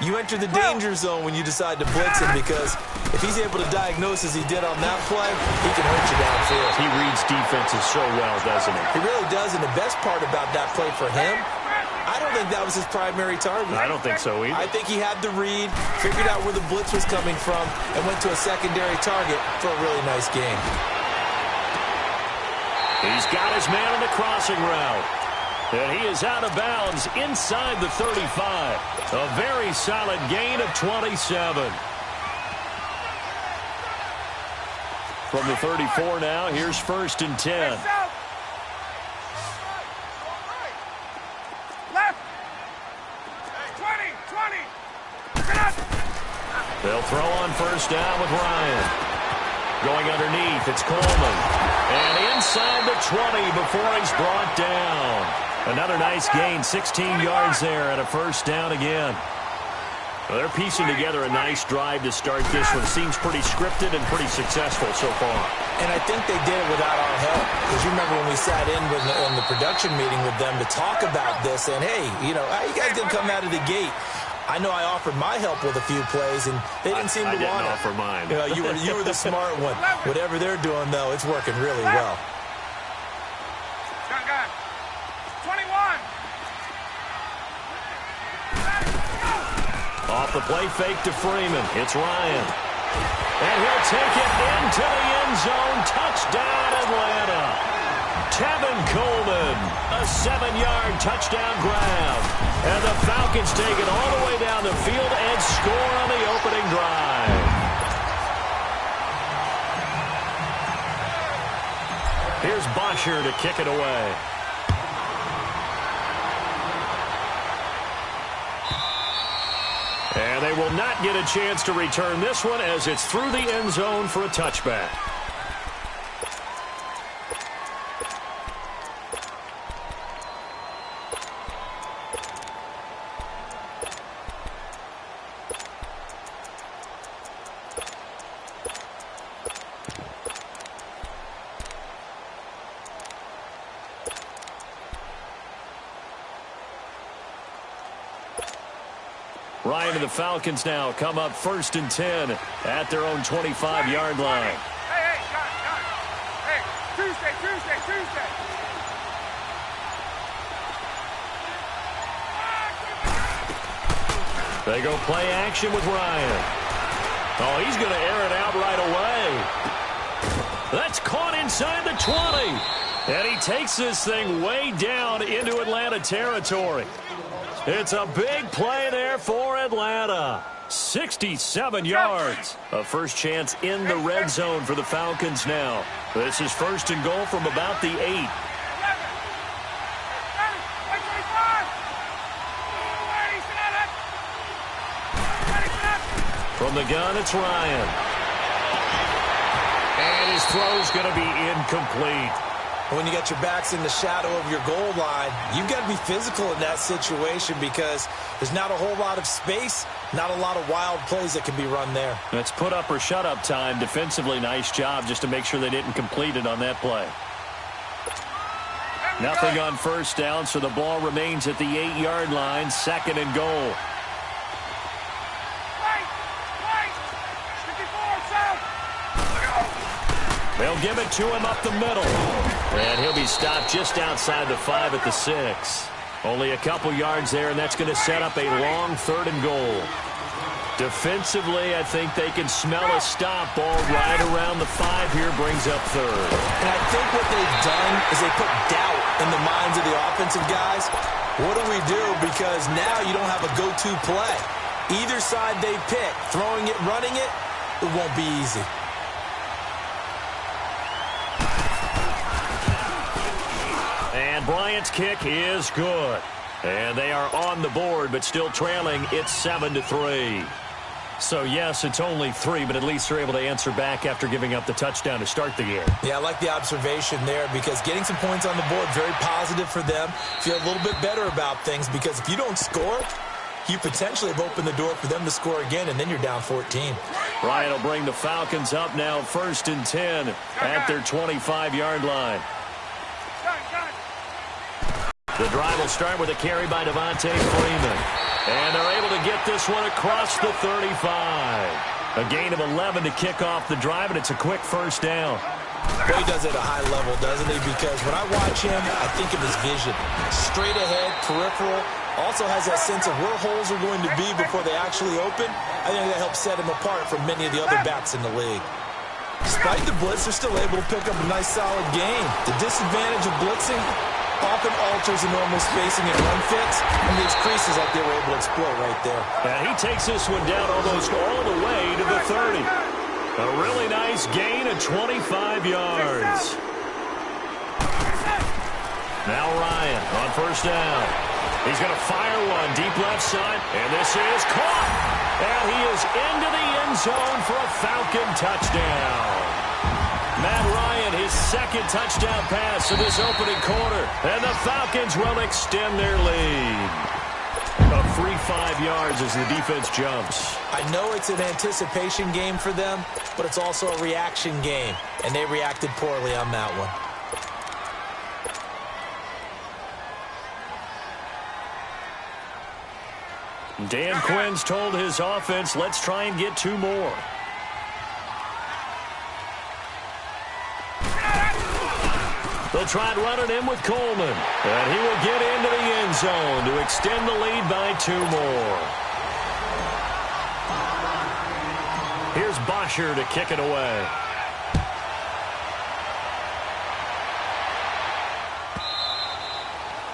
you enter the danger zone when you decide to blitz him, because if he's able to diagnose as he did on that play, he can hurt you downfield. He reads defenses so well, doesn't he? He really does, and the best part about that play for him, I don't think that was his primary target. I don't think so either. I think he had the read, figured out where the blitz was coming from, and went to a secondary target for a really nice game. He's got his man on the crossing route. And he is out of bounds inside the 35. A very solid gain of 27. From the 34 now, here's 1st and 10. Left. 20. They'll throw on 1st down with Ryan. Going underneath, it's Coleman. And inside the 20 before he's brought down. Another nice gain, 16 yards there, and a 1st down again. Well, they're piecing together a nice drive to start this one. Seems pretty scripted and pretty successful so far. And I think they did it without our help. Because you remember when we sat in the production meeting with them to talk about this, and hey, you know, how you guys didn't come out of the gate? I know I offered my help with a few plays, and they didn't seem to want it. I didn't offer mine. You know, you were the smart one. Whatever they're doing, though, it's working really well. Gun. 21. Off the play fake to Freeman. It's Ryan. And he'll take it into the end zone. Touchdown, Atlanta. Tevin Coleman, a 7-yard touchdown grab. And the Falcons take it all the way down the field and score on the opening drive. Here's Bosher to kick it away. And they will not get a chance to return this one as it's through the end zone for a touchback. Ryan and the Falcons now come up 1st and 10 at their own 25-yard line. Hey, Tuesday. They go play action with Ryan. Oh, he's going to air it out right away. That's caught inside the 20. And he takes this thing way down into Atlanta territory. It's a big play there for Atlanta. 67 yards. A first chance in the red zone for the Falcons now. This is 1st and goal from about the 8. From the gun, it's Ryan. And his throw's going to be incomplete. When you got your backs in the shadow of your goal line, you've got to be physical in that situation because there's not a whole lot of space, not a lot of wild plays that can be run there. It's put up or shut up time. Defensively, nice job just to make sure they didn't complete it on that play. Nothing on first down, so the ball remains at the 8-yard line, 2nd and goal. They'll give it to him up the middle. And he'll be stopped just outside the 5 at the 6. Only a couple yards there, and that's going to set up a long 3rd and goal. Defensively, I think they can smell a stop. Ball right around the 5 here, brings up 3rd. And I think what they've done is they put doubt in the minds of the offensive guys. What do we do? Because now you don't have a go-to play. Either side they pick, throwing it, running it, it won't be easy. And Bryant's kick is good. And they are on the board, but still trailing. It's 7-3. So, yes, it's only 3, but at least they're able to answer back after giving up the touchdown to start the game. Yeah, I like the observation there because getting some points on the board, very positive for them. Feel a little bit better about things because if you don't score, you potentially have opened the door for them to score again, and then you're down 14. Bryant will bring the Falcons up now 1st and 10 at their 25-yard line. The drive will start with a carry by Devontae Freeman. And they're able to get this one across the 35. A gain of 11 to kick off the drive, and it's a quick first down. Well, he does it at a high level, doesn't he? Because when I watch him, I think of his vision. Straight ahead, peripheral. Also has that sense of where holes are going to be before they actually open. I think that helps set him apart from many of the other backs in the league. Despite the blitz, they're still able to pick up a nice, solid gain. The disadvantage of blitzing often alters the normal spacing and run fits and leaves creases like they were able to exploit right there. And he takes this one down almost all the way to the 30. A really nice gain of 25 yards. Now Ryan on first down. He's going to fire one deep left side, and this is caught. And he is into the end zone for a Falcon touchdown. Matt Ryan, his 2nd touchdown pass of this opening quarter. And the Falcons will extend their lead. A free 5 yards as the defense jumps. I know it's an anticipation game for them, but it's also a reaction game. And they reacted poorly on that one. Dan Quinn's told his offense, let's try and get 2 more. They'll try and run it in with Coleman. And he will get into the end zone to extend the lead by 2 more. Here's Bosher to kick it away.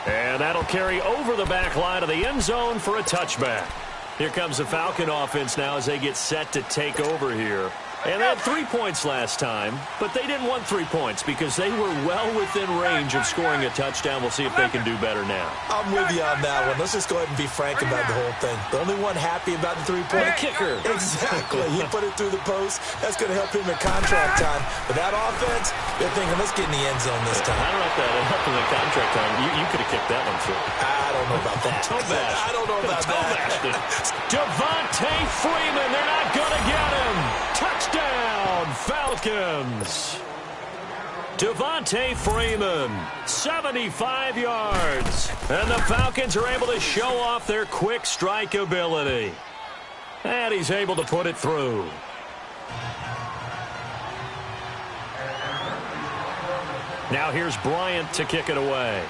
And that'll carry over the back line of the end zone for a touchback. Here comes the Falcon offense now as they get set to take over here. And they had 3 points last time, but they didn't want 3 points because they were well within range of scoring a touchdown. We'll see if they can do better now. I'm with you on that one. Let's just go ahead and be frank about the whole thing. The only one happy about the 3-point kicker. Exactly. He put it through the post. That's going to help him in contract time. But that offense, they're thinking, let's get in the end zone this time. I don't know if that helped in the contract time. You could have kicked that one too. I don't know about that. I don't know about that. Devontae Freeman, they're not going to get him. Touchdown, Falcons. Devontae Freeman, 75 yards. And the Falcons are able to show off their quick strike ability. And he's able to put it through. Now here's Bryant to kick it away.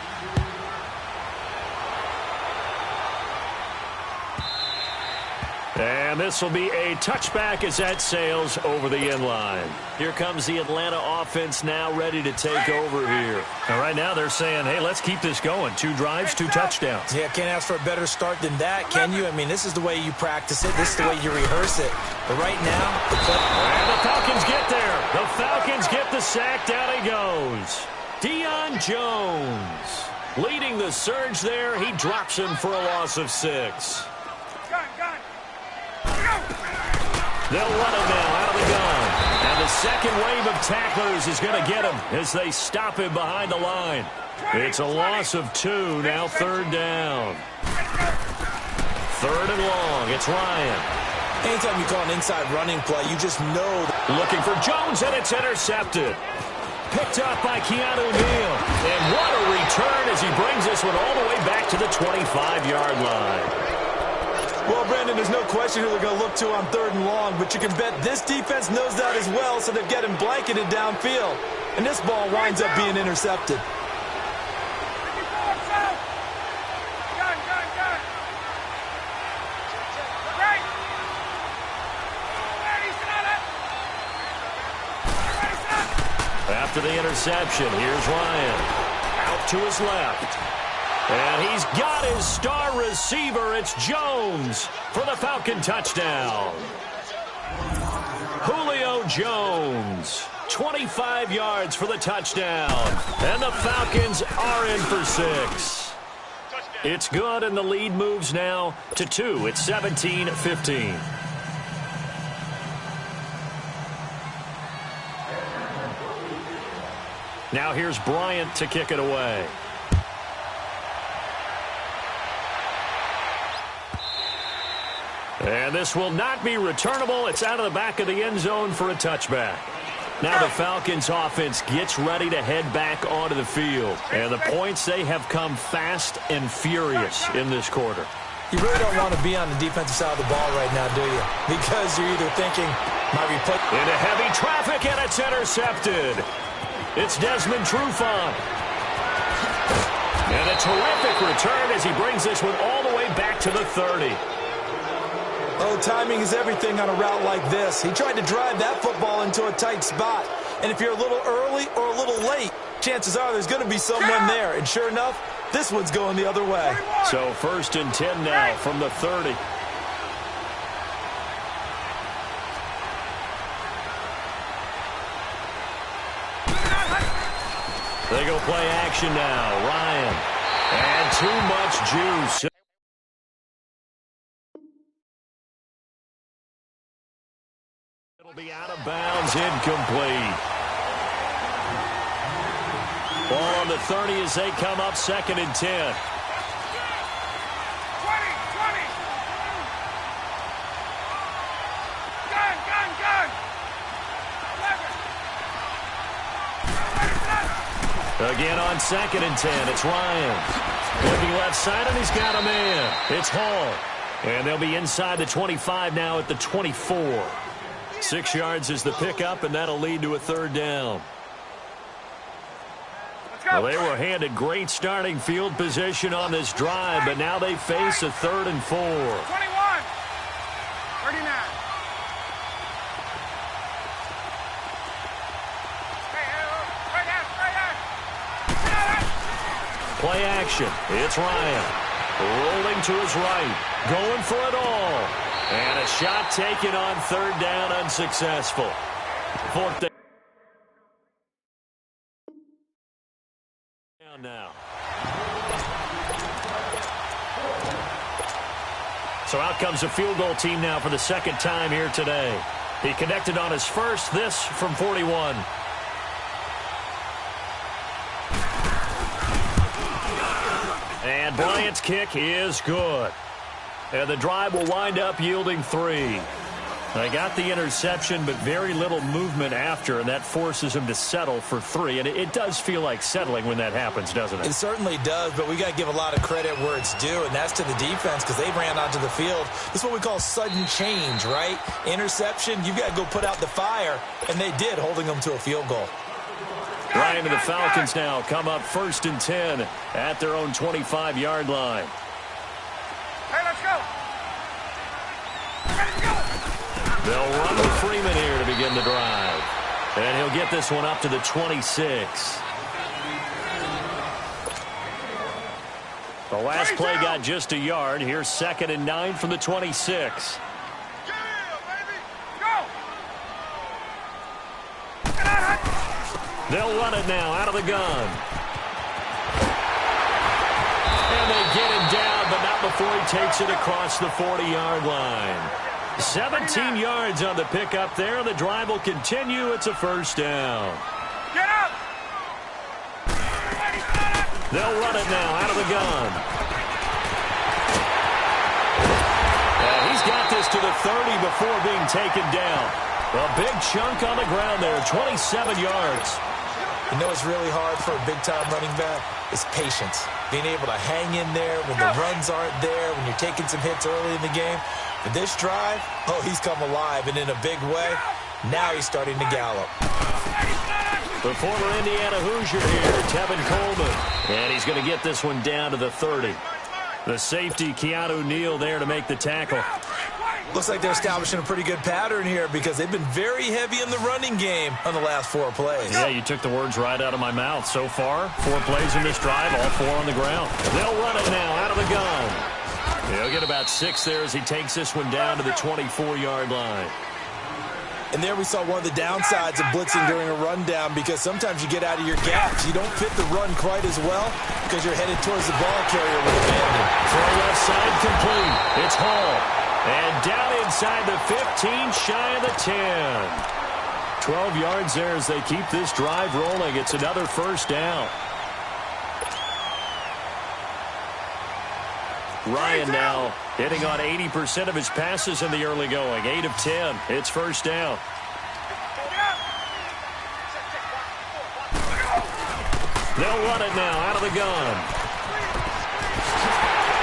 And this will be a touchback as that sails over the end line. Here comes the Atlanta offense now ready to take over here. And right now they're saying, hey, let's keep this going. 2 drives, 2 touchdowns. Yeah, can't ask for a better start than that, can you? I mean, this is the way you practice it. This is the way you rehearse it. But right now, and the Falcons get there. The Falcons get the sack. Down he goes. Deion Jones leading the surge there. He drops him for a loss of 6. They'll run him now out of the gun. And the second wave of tacklers is going to get him as they stop him behind the line. It's a loss of 2, now 3rd down. 3rd and long, it's Ryan. Anytime you call an inside running play, you just know. Looking for Jones, and it's intercepted. Picked up by Keanu Neal. And what a return as he brings this one all the way back to the 25-yard line. Well, Brandon, there's no question who they're going to look to on 3rd and long, but you can bet this defense knows that as well, so they're getting blanketed downfield. And this ball winds up being intercepted. After the interception, here's Ryan. Out to his left. And he's got his star receiver. It's Jones for the Falcon touchdown. Julio Jones, 25 yards for the touchdown. And the Falcons are in for 6. It's good, and the lead moves now to 2. It's 17-15. Now here's Bryant to kick it away. And this will not be returnable. It's out of the back of the end zone for a touchback. Now the Falcons offense gets ready to head back onto the field. And the points, they have come fast and furious in this quarter. You really don't want to be on the defensive side of the ball right now, do you? Because you're either thinking, might be put into heavy traffic, and it's intercepted. It's Desmond Trufant. And a terrific return as he brings this one all the way back to the 30. Oh, timing is everything on a route like this. He tried to drive that football into a tight spot. And if you're a little early or a little late, chances are there's going to be someone there. And sure enough, this one's going the other way. So 1st and 10 now from the 30. They go play action now. Ryan. And too much juice. It'll be out of bounds, incomplete. Ball on the 30 as they come up 2nd and 10. 11. Again on 2nd and 10, it's Ryan. Looking left side, and he's got a man. It's Hall. And they'll be inside the 25 now at the 24. 6 yards is the pickup, and that'll lead to a 3rd down. Well, they were handed great starting field position on this drive, but now they face a 3rd and 4. 21. 39. Play action. It's Ryan. Rolling to his right. Going for it all. And a shot taken on 3rd down, unsuccessful. 4th down now. So out comes a field goal team now for the 2nd time here today. He connected on his first, this from 41. And Bryant's kick is good. And the drive will wind up yielding 3. They got the interception, but very little movement after, and that forces him to settle for 3. And it does feel like settling when that happens, doesn't it? It certainly does, but we got to give a lot of credit where it's due, and that's to the defense because they ran onto the field. This is what we call sudden change, right? Interception, you've got to go put out the fire, and they did, holding them to a field goal. Ryan and the Falcons now come up 1st and 10 at their own 25-yard line. Hey, let's go. Let's go. They'll run with Freeman here to begin the drive. And he'll get this one up to the 26. The last play got just a yard. Here's 2nd and 9 from the 26. They'll run it now out of the gun. And they get him down, but not before he takes it across the 40-yard line. 17 yards on the pickup there. The drive will continue. It's a 1st down. Get up! They'll run it now out of the gun. And he's got this to the 30 before being taken down. A big chunk on the ground there, 27 yards. You know what's really hard for a big-time running back? It's patience. Being able to hang in there when the runs aren't there, when you're taking some hits early in the game. But this drive, oh, he's come alive, and in a big way. Now he's starting to gallop. The former Indiana Hoosier here, Tevin Coleman. And he's going to get this one down to the 30. The safety, Keanu Neal, there to make the tackle. Looks like they're establishing a pretty good pattern here because they've been very heavy in the running game on the last 4 plays. Yeah, you took the words right out of my mouth. So far, 4 plays in this drive, all 4 on the ground. They'll run it now out of the gun. He'll get about 6 there as he takes this one down to the 24-yard line. And there we saw one of the downsides of blitzing during a rundown because sometimes you get out of your gaps. You don't fit the run quite as well because you're headed towards the ball carrier with abandon. Throw left side complete. It's Hall. And down inside the 15, shy of the 10. 12 yards there as they keep this drive rolling. It's another first down. Ryan now hitting on 80% of his passes in the early going. 8 of 10. It's first down. They'll run it now out of the gun.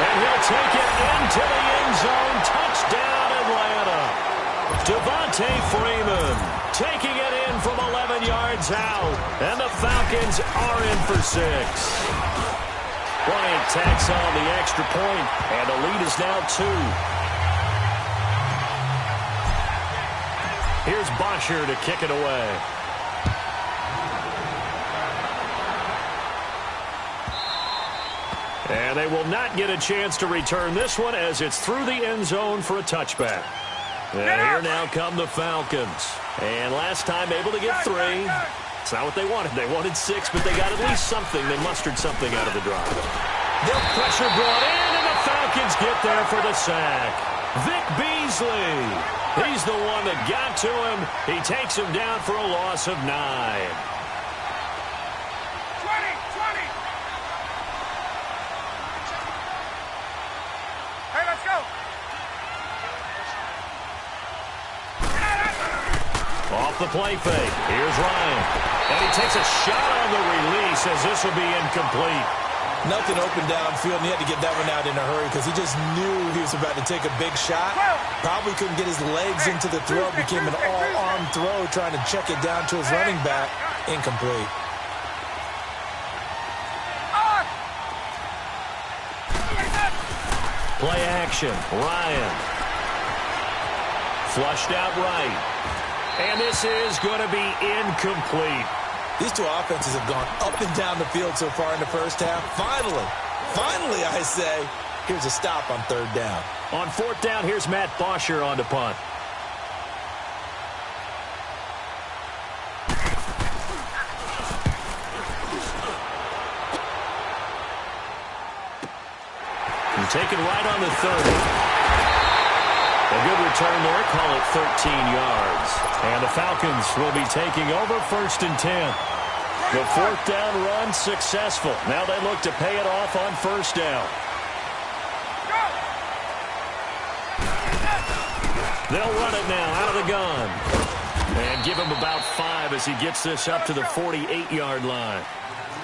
And he'll take it into the end zone. Touchdown, Atlanta. Devontae Freeman taking it in from 11 yards out. And the Falcons are in for 6. Bryant tacks on the extra point, and the lead is now 2. Here's Bosher to kick it away. And they will not get a chance to return this one as it's through the end zone for a touchback. And here now come the Falcons. And last time able to get 3. It's not what they wanted. They wanted 6, but they got at least something. They mustered something out of the drive. The pressure brought in, and the Falcons get there for the sack. Vic Beasley. He's the one that got to him. He takes him down for a loss of 9. 20. Hey, let's go. Off the play fake. Here's Ryan. And he takes a shot on the release as this will be incomplete. Nothing open downfield, and he had to get that one out in a hurry because he just knew he was about to take a big shot. Probably couldn't get his legs into the throw. Became an all-arm throw trying to check it down to his running back. Incomplete. Play action. Ryan. Flushed out right. And this is going to be incomplete. These two offenses have gone up and down the field so far in the first half. Finally, I say, here's a stop on 3rd down. On 4th down, here's Matt Bosher on to punt. And taken right on the 30. A good return there, call it 13 yards. And the Falcons will be taking over 1st and 10. The 4th down run successful. Now they look to pay it off on 1st down. They'll run it now out of the gun. And give him about 5 as he gets this up to the 48-yard line.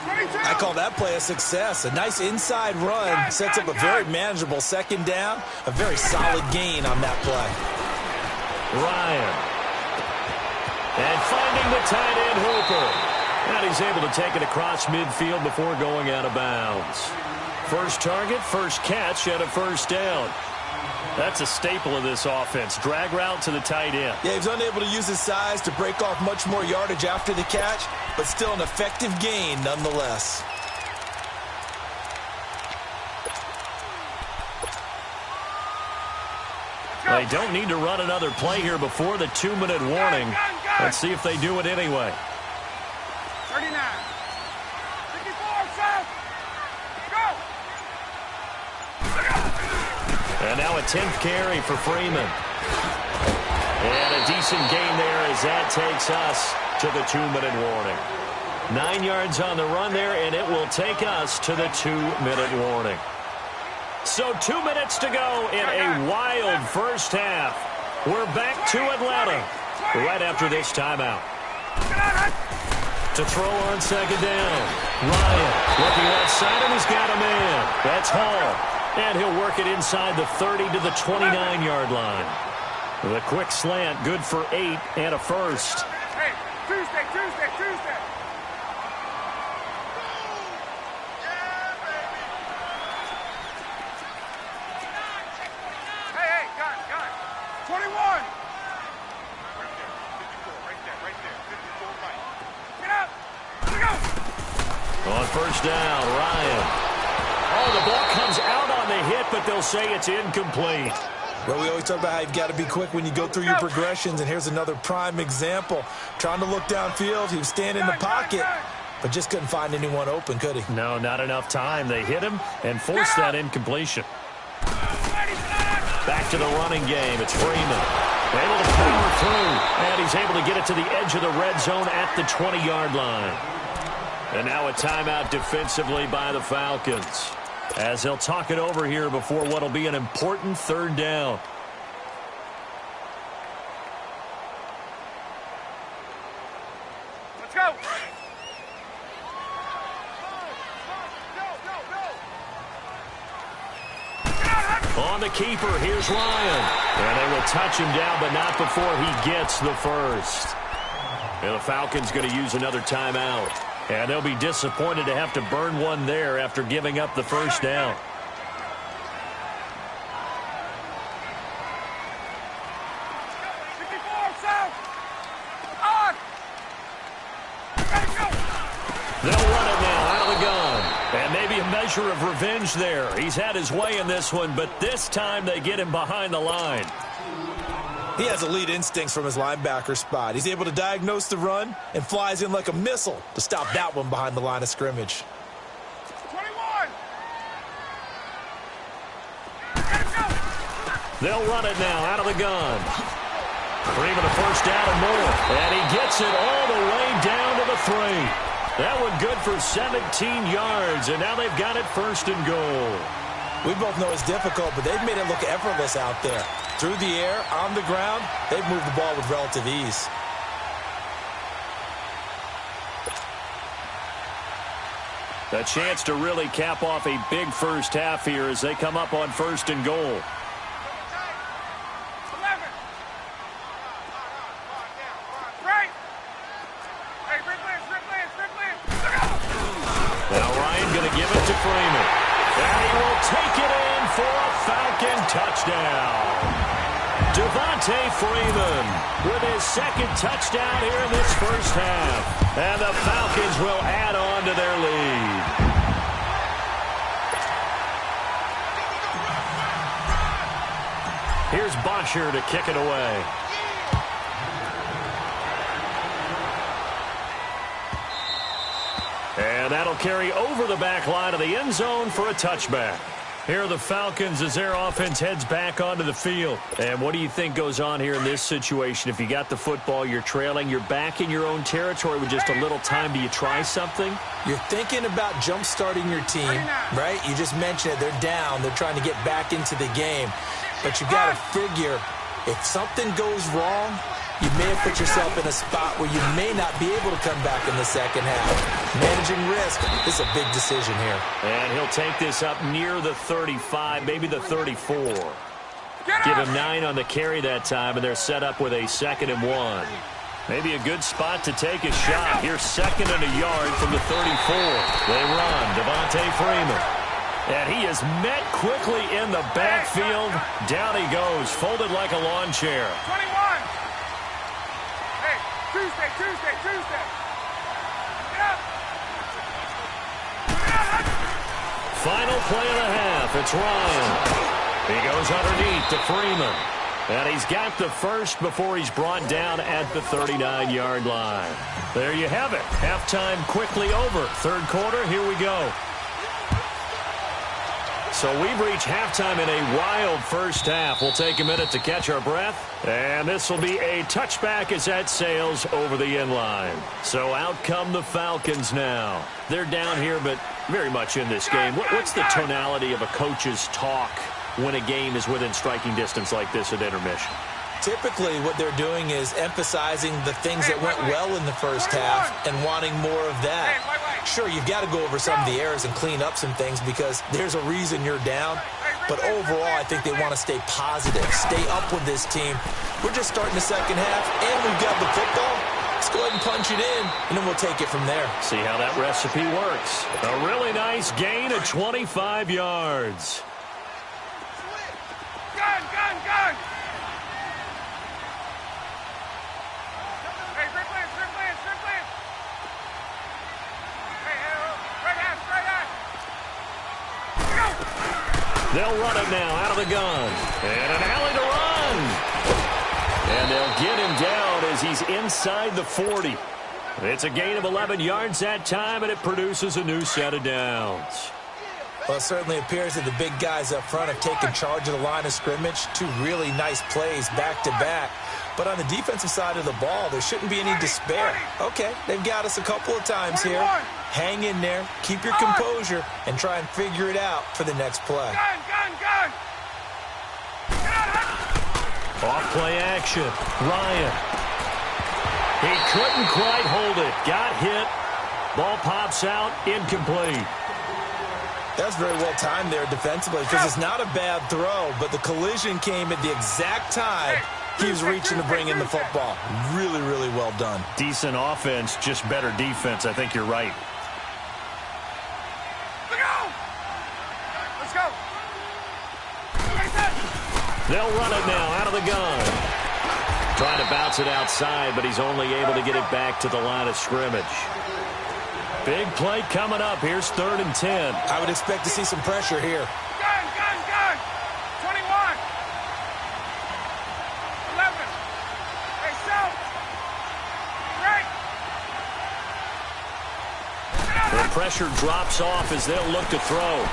I call that play a success. A nice inside run sets up a very manageable 2nd down. A very solid gain on that play. Ryan. And finding the tight end Hooper. And he's able to take it across midfield before going out of bounds. First target, first catch, and a 1st down. That's a staple of this offense. Drag route to the tight end. Yeah, he was unable to use his size to break off much more yardage after the catch, but still an effective gain nonetheless. They don't need to run another play here before the 2-minute warning. Let's see if they do it anyway. 39. 54, Seth. Go. And now a 10th carry for Freeman. And a decent gain there as that takes us to the 2-minute warning. 9 yards on the run there, and it will take us to the 2-minute warning. So 2 minutes to go in a wild first half. We're back to Atlanta right after this timeout. To throw on second down. Ryan looking left side, and he's got a man. That's Hall. And he'll work it inside the 30 to the 29-yard line. The quick slant, good for 8 and a first. Hey, Tuesday. Hey, gun. 21. Right there. 54 right. Get up. Here we go. On first down, Ryan. Oh, the ball comes out on the hit, but they'll say it's incomplete. Well, we always talk about how you've got to be quick when you go through your progressions, and here's another prime example. Trying to look downfield, he was standing in the pocket, but just couldn't find anyone open, could he? No, not enough time. They hit him and forced that incompletion. Back to the running game. It's Freeman. Able to power through, and he's able to get it to the edge of the red zone at the 20-yard line. And now a timeout defensively by the Falcons, as they'll talk it over here before what will be an important third down. Let's go. On the keeper, here's Ryan. And they will touch him down, but not before he gets the first. And the Falcons going to use another timeout. And they'll be disappointed to have to burn one there after giving up the first down. They'll run it now out of the gun. And maybe a measure of revenge there. He's had his way in this one, but this time they get him behind the line. He has elite instincts from his linebacker spot. He's able to diagnose the run and flies in like a missile to stop that one behind the line of scrimmage. 21. They'll run it now out of the gun. Freeman a first down and more. And he gets it all the way down to the 3. That one good for 17 yards, and now they've got it first and goal. We both know it's difficult, but they've made it look effortless out there. Through the air, on the ground, they've moved the ball with relative ease. A chance to really cap off a big first half here as they come up on first and goal. 11. Right. Hey, Rip Lance. Now Ryan going to give it to Freeman. And he will take it in for a Falcon touchdown. Devontae Freeman with his second touchdown here in this first half. And the Falcons will add on to their lead. Here's Bosher to kick it away. And that'll carry over the back line of the end zone for a touchback. Here are the Falcons as their offense heads back onto the field. And what do you think goes on here in this situation? If you got the football, you're trailing, you're back in your own territory with just a little time. Do you try something? You're thinking about jump-starting your team, right? You just mentioned it. They're down. They're trying to get back into the game. But you got to figure, if something goes wrong, you may have put yourself in a spot where you may not be able to come back in the second half. Managing risk is a big decision here. And he'll take this up near the 35, maybe the 34. Give him 9 on the carry that time, and they're set up with a 2nd and 1. Maybe a good spot to take a shot. Here's 2nd and a yard from the 34. They run. Devontae Freeman. And he is met quickly in the backfield. Down he goes, folded like a lawn chair. 21. Tuesday. Get up. Final play of the half. It's Ryan. He goes underneath to Freeman. And he's got the first before he's brought down at the 39-yard line. There you have it. Halftime quickly over. Third quarter, here we go. So we've reached halftime in a wild first half. We'll take a minute to catch our breath. And this will be a touchback as that sails over the end line. So out come the Falcons now. They're down here, but very much in this game. What's the tonality of a coach's talk when a game is within striking distance like this at intermission? typically what they're doing is emphasizing the things that went well in the first half and wanting more of that. Sure, you've got to go over some of the errors and clean up some things because there's a reason you're down. But overall, I think they want to stay positive, stay up with this team. We're just starting the second half, and we've got the football. Let's go ahead and punch it in, and then we'll take it from there. See how that recipe works. A really nice gain of 25 yards. Gun! Hey, Rick Lance! Hey, right hand! Go! They'll run it now out of the gun. And an alley to run. And they'll get him down as he's inside the 40. It's a gain of 11 yards that time, and it produces a new set of downs. Well, it certainly appears that the big guys up front have taken charge of the line of scrimmage. Two really nice plays back-to-back. But on the defensive side of the ball, there shouldn't be any despair. Okay, they've got us a couple of times here. Hang in there, keep your composure, and try and figure it out for the next play. Gun! Off play action. Ryan. He couldn't quite hold it. Got hit. Ball pops out. Incomplete. That's very well timed there defensively because it's not a bad throw, but the collision came at the exact time he was reaching to bring in the football. Really, really well done. Decent offense, just better defense. I think you're right. Let's go! They'll run it now out of the gun. Trying to bounce it outside, but he's only able to get it back to the line of scrimmage. Big play coming up. Here's 3rd and 10. I would expect to see some pressure here. Gun! 21! 11! Hey, South! Right! The pressure drops off as they'll look to throw.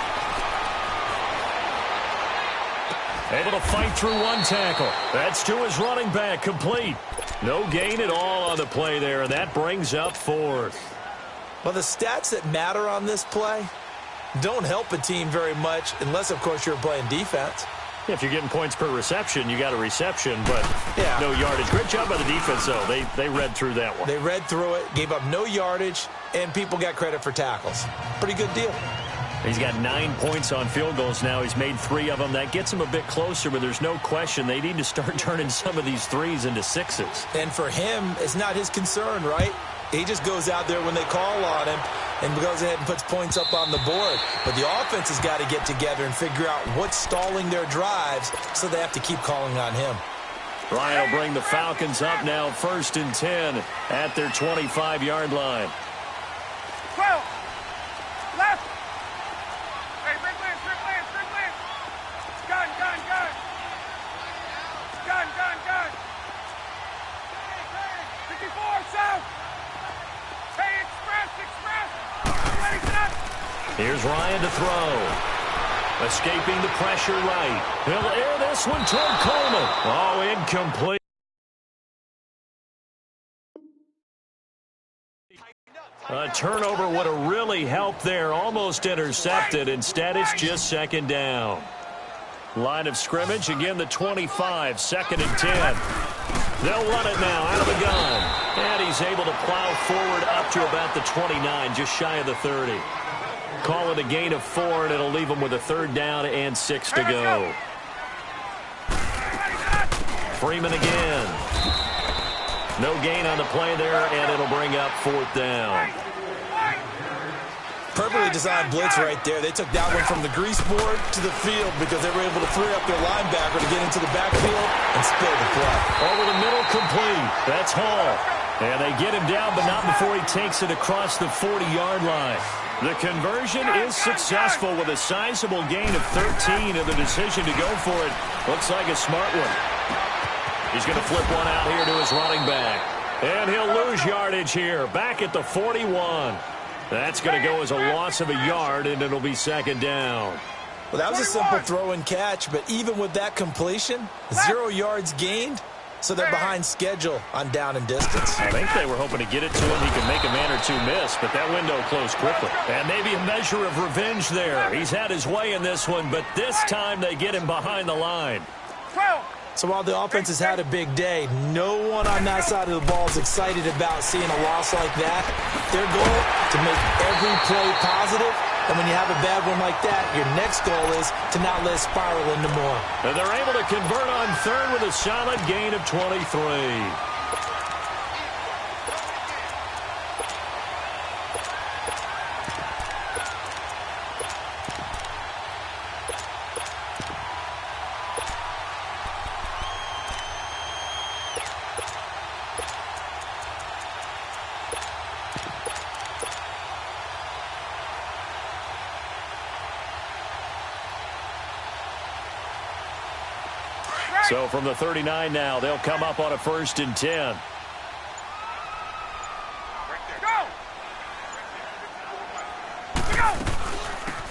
Able to fight through one tackle. That's to his running back, complete. No gain at all on the play there, and that brings up 4th. Well, the stats that matter on this play don't help a team very much unless, of course, you're playing defense. If you're getting points per reception, you got a reception, but yeah, no yardage. Great job by the defense, though. They read through that one. They read through it, gave up no yardage, and people got credit for tackles. Pretty good deal. He's got 9 points on field goals now. He's made 3 of them. That gets him a bit closer, but there's no question they need to start turning some of these 3s into 6s. And for him, it's not his concern, right? He just goes out there when they call on him and goes ahead and puts points up on the board. But the offense has got to get together and figure out what's stalling their drives, so they have to keep calling on him. Ryan will bring the Falcons up now 1st and 10 at their 25-yard line. 12! Left! Hey, Rick Lance! Gun! Gun! 54, South! Hey, Express! Ready, set! Here's Ryan to throw. Escaping the pressure right. He'll air this one toward Coleman. Oh, incomplete. A turnover would have really helped there. Almost intercepted. Instead, it's just 2nd down. Line of scrimmage, again, the 25, 2nd and 10. They'll run it now out of the gun. And he's able to plow forward up to about the 29, just shy of the 30. Call it a gain of 4, and it'll leave him with a 3rd down and 6 to go. Freeman again. No gain on the play there, and it'll bring up 4th down. Perfectly designed blitz right there. They took that one from the grease board to the field because they were able to free up their linebacker to get into the backfield and spill the play. Over the middle, complete. That's Hall. And they get him down, but not before he takes it across the 40-yard line. The conversion is successful with a sizable gain of 13, and the decision to go for it looks like a smart one. He's going to flip one out here to his running back. And he'll lose yardage here, back at the 41. That's going to go as a loss of a yard, and it'll be 2nd down. Well, that was a simple throw and catch, but even with that completion, 0 yards gained, so they're behind schedule on down and distance. I think they were hoping to get it to him. He could make a man or two miss, but that window closed quickly. And maybe a measure of revenge there. He's had his way in this one, but this time they get him behind the line. 12! So while the offense has had a big day, no one on that side of the ball is excited about seeing a loss like that. Their goal, to make every play positive. And when you have a bad one like that, your next goal is to not let it spiral into more. And they're able to convert on third with a solid gain of 23. So from the 39 now, they'll come up on a 1st and 10.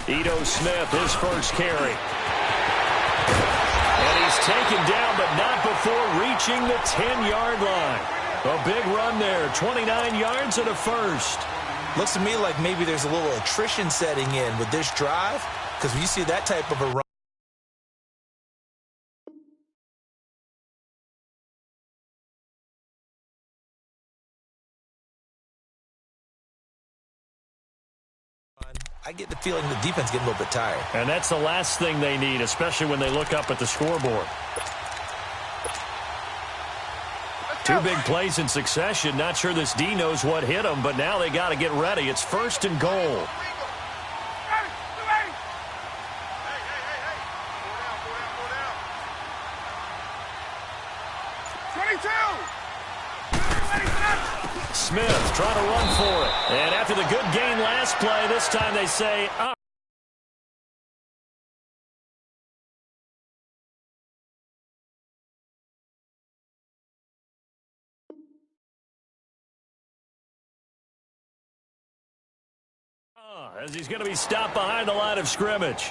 Ito Smith, his first carry. And he's taken down, but not before reaching the 10-yard line. A big run there, 29 yards and a first. Looks to me like maybe there's a little attrition setting in with this drive, because when you see that type of a run, I get the feeling the defense getting a little bit tired. And that's the last thing they need, especially when they look up at the scoreboard. 2 big plays in succession. Not sure this D knows what hit them, but now they got to get ready. It's 1st and goal. Smith trying to run for it. And after the good gain last play, this time they say, as he's going to be stopped behind the line of scrimmage.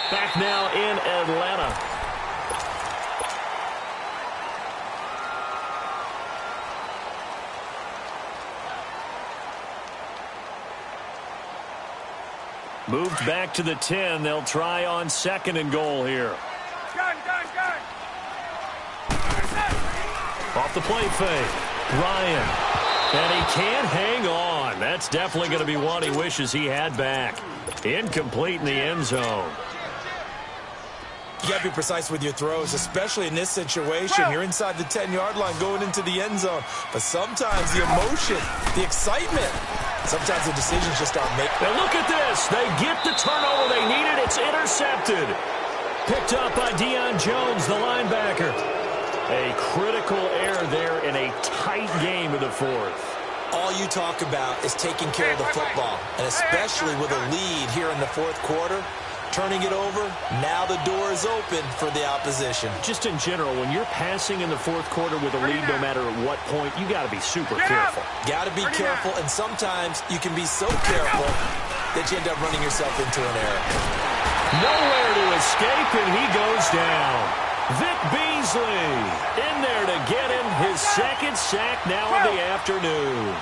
Back now in Atlanta. Moved back to the 10. They'll try on 2nd and goal here. Gun. Off the play fake. Ryan. And he can't hang on. That's definitely going to be one he wishes he had back. Incomplete in the end zone. You got to be precise with your throws, especially in this situation. You're inside the 10-yard line going into the end zone. But sometimes the emotion, the excitement, sometimes the decisions just aren't made. Now look at this. They get the turnover they needed. It's intercepted. Picked up by Deion Jones, the linebacker. A critical error there in a tight game in the 4th. All you talk about is taking care of the football, and especially with a lead here in the 4th quarter. Turning it over, now the door is open for the opposition. Just in general, when you're passing in the 4th quarter with a lead, no matter at what point, you got to be super careful. Got to be careful, and sometimes you can be so careful that you end up running yourself into an error. Nowhere to escape, and he goes down. Vic Beasley in there to get him his 2nd sack now of the afternoon.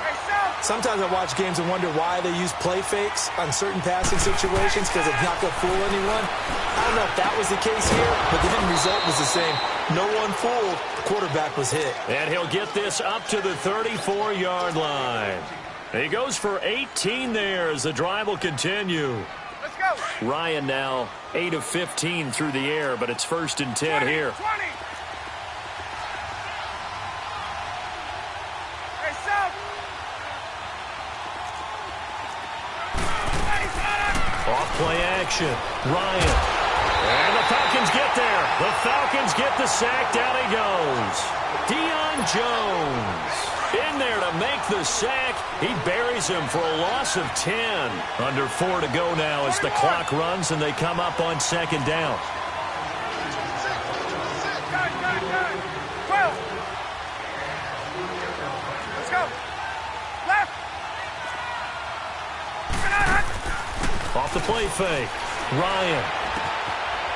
Sometimes I watch games and wonder why they use play fakes on certain passing situations, because it's not going to fool anyone. I don't know if that was the case here, but the end result was the same. No one fooled. The quarterback was hit. And he'll get this up to the 34-yard line. He goes for 18 there as the drive will continue. Let's go. Ryan now 8 of 15 through the air, but it's 1st and 10 here. 20. Play action. Ryan. And the Falcons get there. The Falcons get the sack. Down he goes. Deion Jones in there to make the sack. He buries him for a loss of 10. Under 4 to go now as the clock runs and they come up on 2nd down. the play fake. Ryan.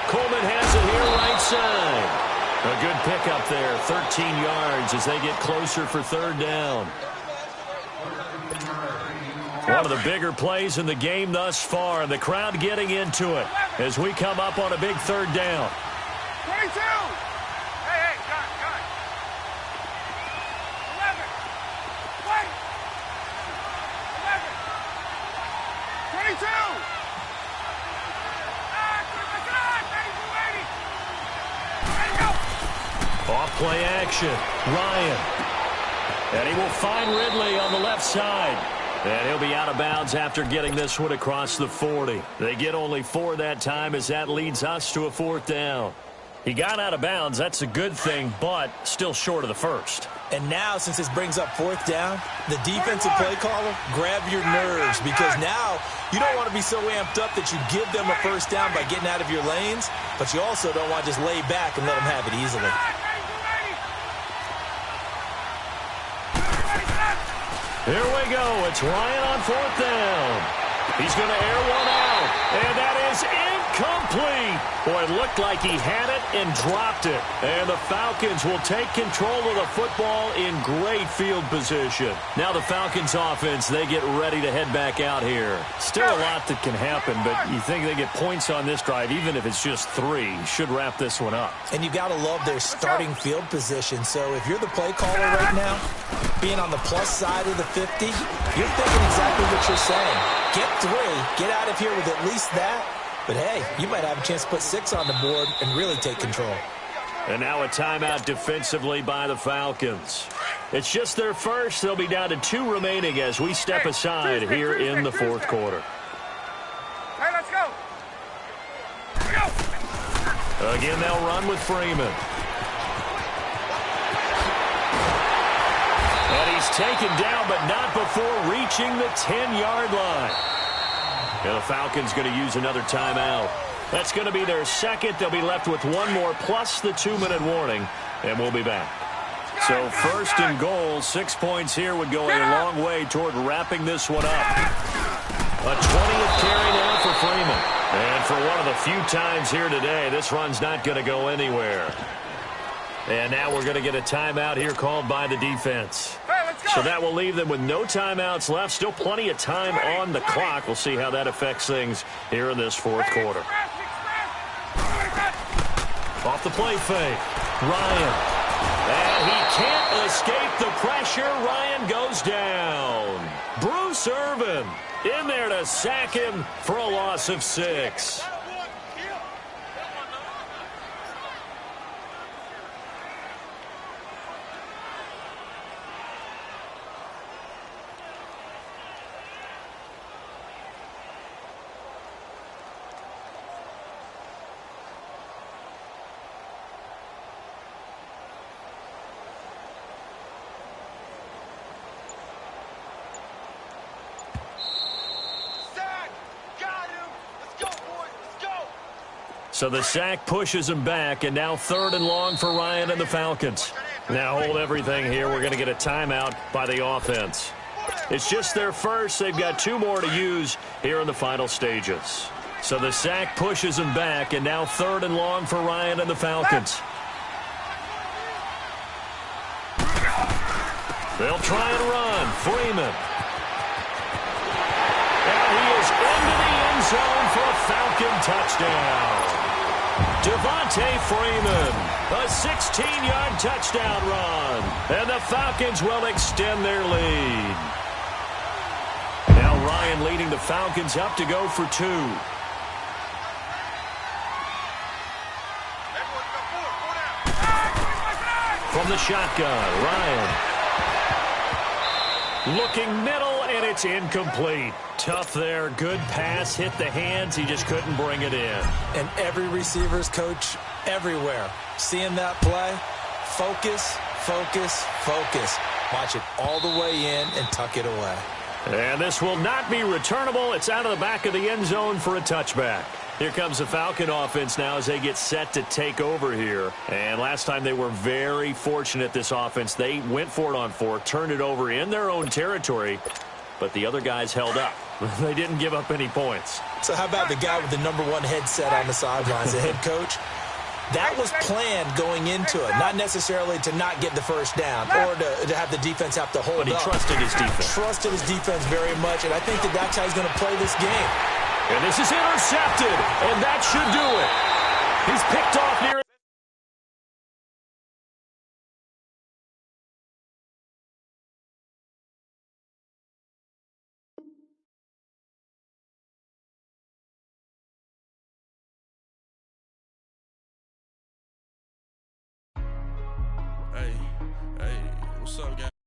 Coleman has it here right side. A good pickup there. 13 yards as they get closer for third down. One of the bigger plays in the game thus far. The crowd getting into it as we come up on a big third down. 22! Hey, gun. 11. Wait! 11. 22! Off play action. Ryan. And he will find Ridley on the left side. And he'll be out of bounds after getting this one across the 40. They get only 4 that time as that leads us to a fourth down. He got out of bounds. That's a good thing, but still short of the first. And now, since this brings up fourth down, the defensive play caller, grab your nerves, because now you don't want to be so amped up that you give them a first down by getting out of your lanes, but you also don't want to just lay back and let them have it easily. Here we go. It's Ryan on fourth down. He's going to air one out, and that is incomplete. Boy, it looked like he had it and dropped it. And the Falcons will take control of the football in great field position. Now the Falcons offense, they get ready to head back out here. Still a lot that can happen, but you think they get points on this drive, even if it's just 3. Should wrap this one up. And you got to love their starting field position. So if you're the play caller right now, being on the plus side of the 50, you're thinking exactly what you're saying. Get 3, get out of here with at least that. But, hey, you might have a chance to put 6 on the board and really take control. And now a timeout defensively by the Falcons. It's just their first. They'll be down to 2 remaining as we step aside here in the fourth quarter. Hey, let's go. Again, they'll run with Freeman. And he's taken down, but not before reaching the 10-yard line. And the Falcons going to use another timeout. That's going to be their second. They'll be left with 1 more plus the 2-minute warning, and we'll be back. So first and goal, 6 points here would go a long way toward wrapping this one up. A 20th carry now for Freeman. And for one of the few times here today, this run's not going to go anywhere. And now we're going to get a timeout here called by the defense. So that will leave them with no timeouts left. Still plenty of time on the clock. We'll see how that affects things here in this fourth quarter. Off the play fake. Ryan. And he can't escape the pressure. Ryan goes down. Bruce Irvin in there to sack him for a loss of 6. So the sack pushes him back, and now 3rd and long for Ryan and the Falcons. Now hold everything here. We're going to get a timeout by the offense. It's just their first. They've got 2 more to use here in the final stages. So the sack pushes him back, and now 3rd and long for Ryan and the Falcons. They'll try and run. Freeman. And he is into the end zone for a Falcon touchdown. Devontae Freeman, a 16-yard touchdown run, and the Falcons will extend their lead. Now Ryan leading the Falcons up to go for 2. From the shotgun, Ryan. Looking middle, and it's incomplete. Tough there. Good pass. Hit the hands. He just couldn't bring it in. And every receiver's coach everywhere. Seeing that play, focus, focus, focus. Watch it all the way in and tuck it away. And this will not be returnable. It's out of the back of the end zone for a touchback. Here comes the Falcon offense now as they get set to take over here. And last time they were very fortunate, this offense. They went for it on 4th, turned it over in their own territory, but the other guys held up. They didn't give up any points. So how about the guy with the #1 headset on the sidelines, the head coach? That was planned going into it, not necessarily to not get the first down or to have the defense have to hold up. But he trusted his defense. Trusted his defense very much, and I think that's how he's going to play this game. And this is intercepted, and that should do it. He's picked off near Hey, what's up, guys?